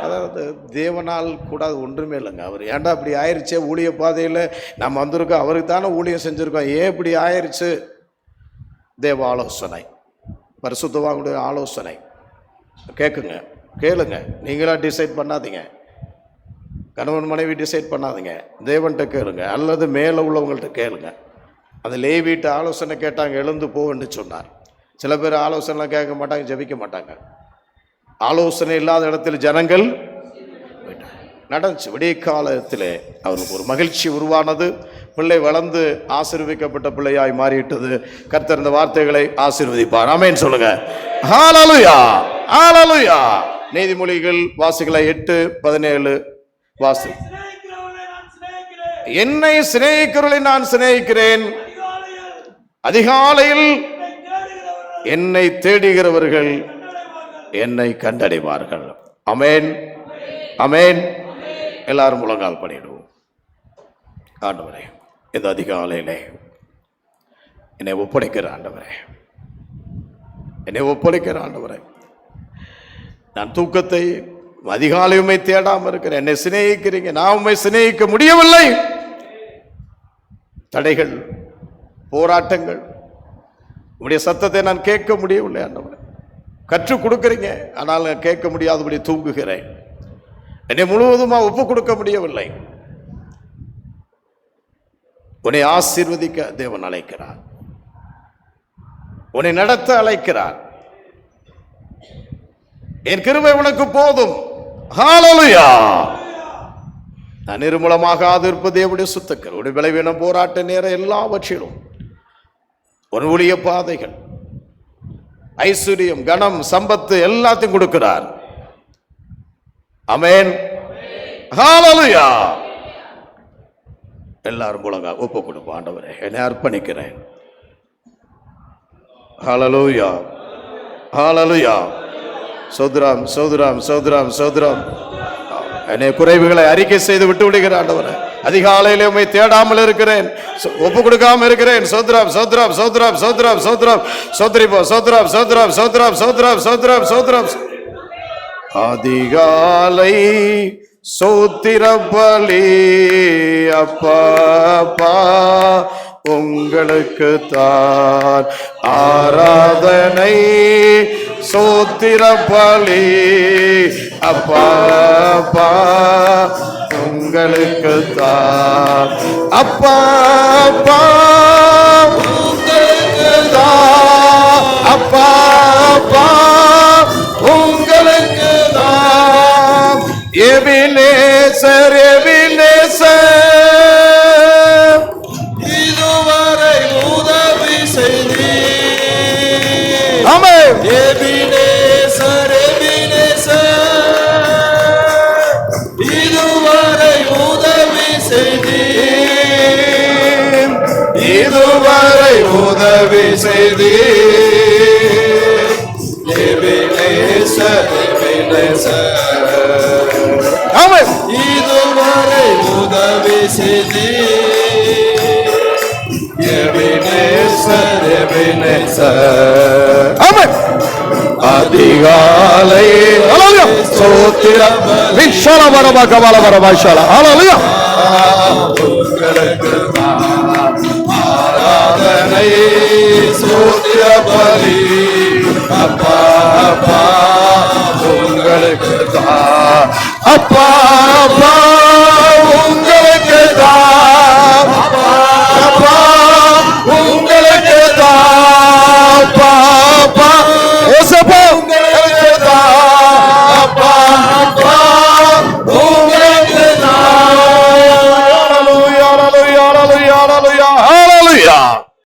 அதாவது தேவனால் கூட ஒன்றுமே இல்லைங்க. அவர் ஏன்டா இப்படி ஆயிடுச்சே, ஊழிய பாதையில் நம்ம வந்திருக்கோம், அவருக்கு தானே ஊழியம் செஞ்சுருக்கோம், ஏன் இப்படி ஆயிடுச்சு? தேவ ஆலோசனை, பரிசுத்தவானுடைய ஆலோசனை கேட்குங்க, கேளுங்க. நீங்களா டிசைட் பண்ணாதீங்க, கணவன் மனைவி டிசைட் பண்ணாதீங்க, தேவன்கிட்ட கேளுங்க, அல்லது மேலே உள்ளவங்கள்ட்ட கேளுங்க. அந்த லேவிட்ட ஆலோசனை கேட்டாங்க, எழுந்து போன்னு சொன்னார். சில பேர் ஆலோசனைலாம் கேட்க மாட்டாங்க, ஜெபிக்க மாட்டாங்க. ஆலோசனை இல்லாத இடத்துல ஜனங்கள் நடந்துச்சு. விடிய காலத்தில் அவருக்கு ஒரு மகிழ்ச்சி உருவானது. பிள்ளை வளர்ந்து ஆசீர்வதிக்கப்பட்ட பிள்ளையாய் மாறிவிட்டது. கர்த்தர் இந்த வார்த்தைகளை ஆசீர்வதிப்பார். ஆமென் சொல்லுங்க. ஹல்லேலூயா, ஹல்லேலூயா. நீதிமொழிகள் வாசிகளை 8:17 வாசி. என்னை சிநேகிக்கிறவர்களை நான் சிநேகிக்கிறேன், அதிகாலையில் என்னை தேடுகிறவர்கள் என்னை கண்டடைவார்கள். ஆமென், ஆமென். எல்லாரும் முழங்கால் பண்ணிடுவோம். ஆண்டவரே, இந்த அதிகாலையிலே என்னை ஒப்படைக்கிற ஆண்டவரே, என்னை ஒப்படைக்கிற ஆண்டவரே, நான் தூக்கத்தை அதிகாலையுமே தேடாமல் இருக்கிறேன். என்னை சிநேகிக்கிறீங்க, நான் உண்மை சிநேகிக்க முடியவில்லை. தடைகள், போராட்டங்கள், உங்களுடைய சத்தத்தை நான் கேட்க முடியவில்லை ஆண்டவரே. கற்றுக் கொடுக்குறீங்க, ஆனால் நான் கேட்க முடியாதபடி தூங்குகிறேன். என்னை முழுவதுமாக ஒப்பு கொடுக்க முடியவில்லை. உன்னை ஆசீர்வதிக்க தேவன் அழைக்கிறார், உன்னை நடத்த அழைக்கிறார். என் கிருபை உனக்கு போதும். ஹல்லேலூயா. நான் நிர்மூலமாக இருப்பது தேவனுடைய சுத்தக்கர். உடைய விளைவினம், போராட்ட நேரம் எல்லாவற்றிலும் ஒரு ஊழிய பாதைகள், ஐஸ்வர்யம், கனம், சம்பத்து எல்லாத்தையும் கொடுக்கிறார். ஆமென், ஹல்லேலூயா. எல்லாரும் முழங்க ஒப்பு கொடுப்போம். ஆண்டவரே, என்னை அர்ப்பணிக்கிறேன். ஹல்லேலூயா, ஹல்லேலூயா. சோதரம், சோதரம், சோதரம், சோதரம். என்னை குறைவுகளை அறிக்கை செய்து விட்டு விடுகிற ஆண்டவரே, அதிகாலையிலே உம்மை தேடாமல் இருக்கிறேன், ஒப்பு கொடுக்காம இருக்கிறேன். சோதரம், சோதரம், சோதரம், சோதரம், சோதரம், சோதரிப்போ, சோதரம், சோதரம், சோதரம், சோதரம், சோதரம், சோதரம். அதிகாலை சோத்திர பலி அப்பா அப்பா உங்களுக்கு தான் ஆராதனை. சோத்திர பலி அப்பா அப்பா உங்களுக்கு தான் அப்பா அப்பா உங்களுக்கு தான் அப்பா அப்பா உங்களுக்கு தான். எபினேசர் எபினேசர் இதுவரை உதவி செய்தீர். ஆமென். எபினேசர் எபினேசர் இதுவரை உதவி செய்தீர். இதுவரை உதவி செய்தீர். எபினேசர் எபினேசர் ஆமென். இதுவரை உதவி செய்தீர். எபினேசர் எபினேசர் ஆமென். அதிகாலை ஹalleluya சோத்திர விஷால வரபகவல வரபாஷால ஹalleluya உங்களுக்கு ஆராதனை. சோத்திர பலி அப்பா அப்பா உங்களுக்கு தான் அப்பா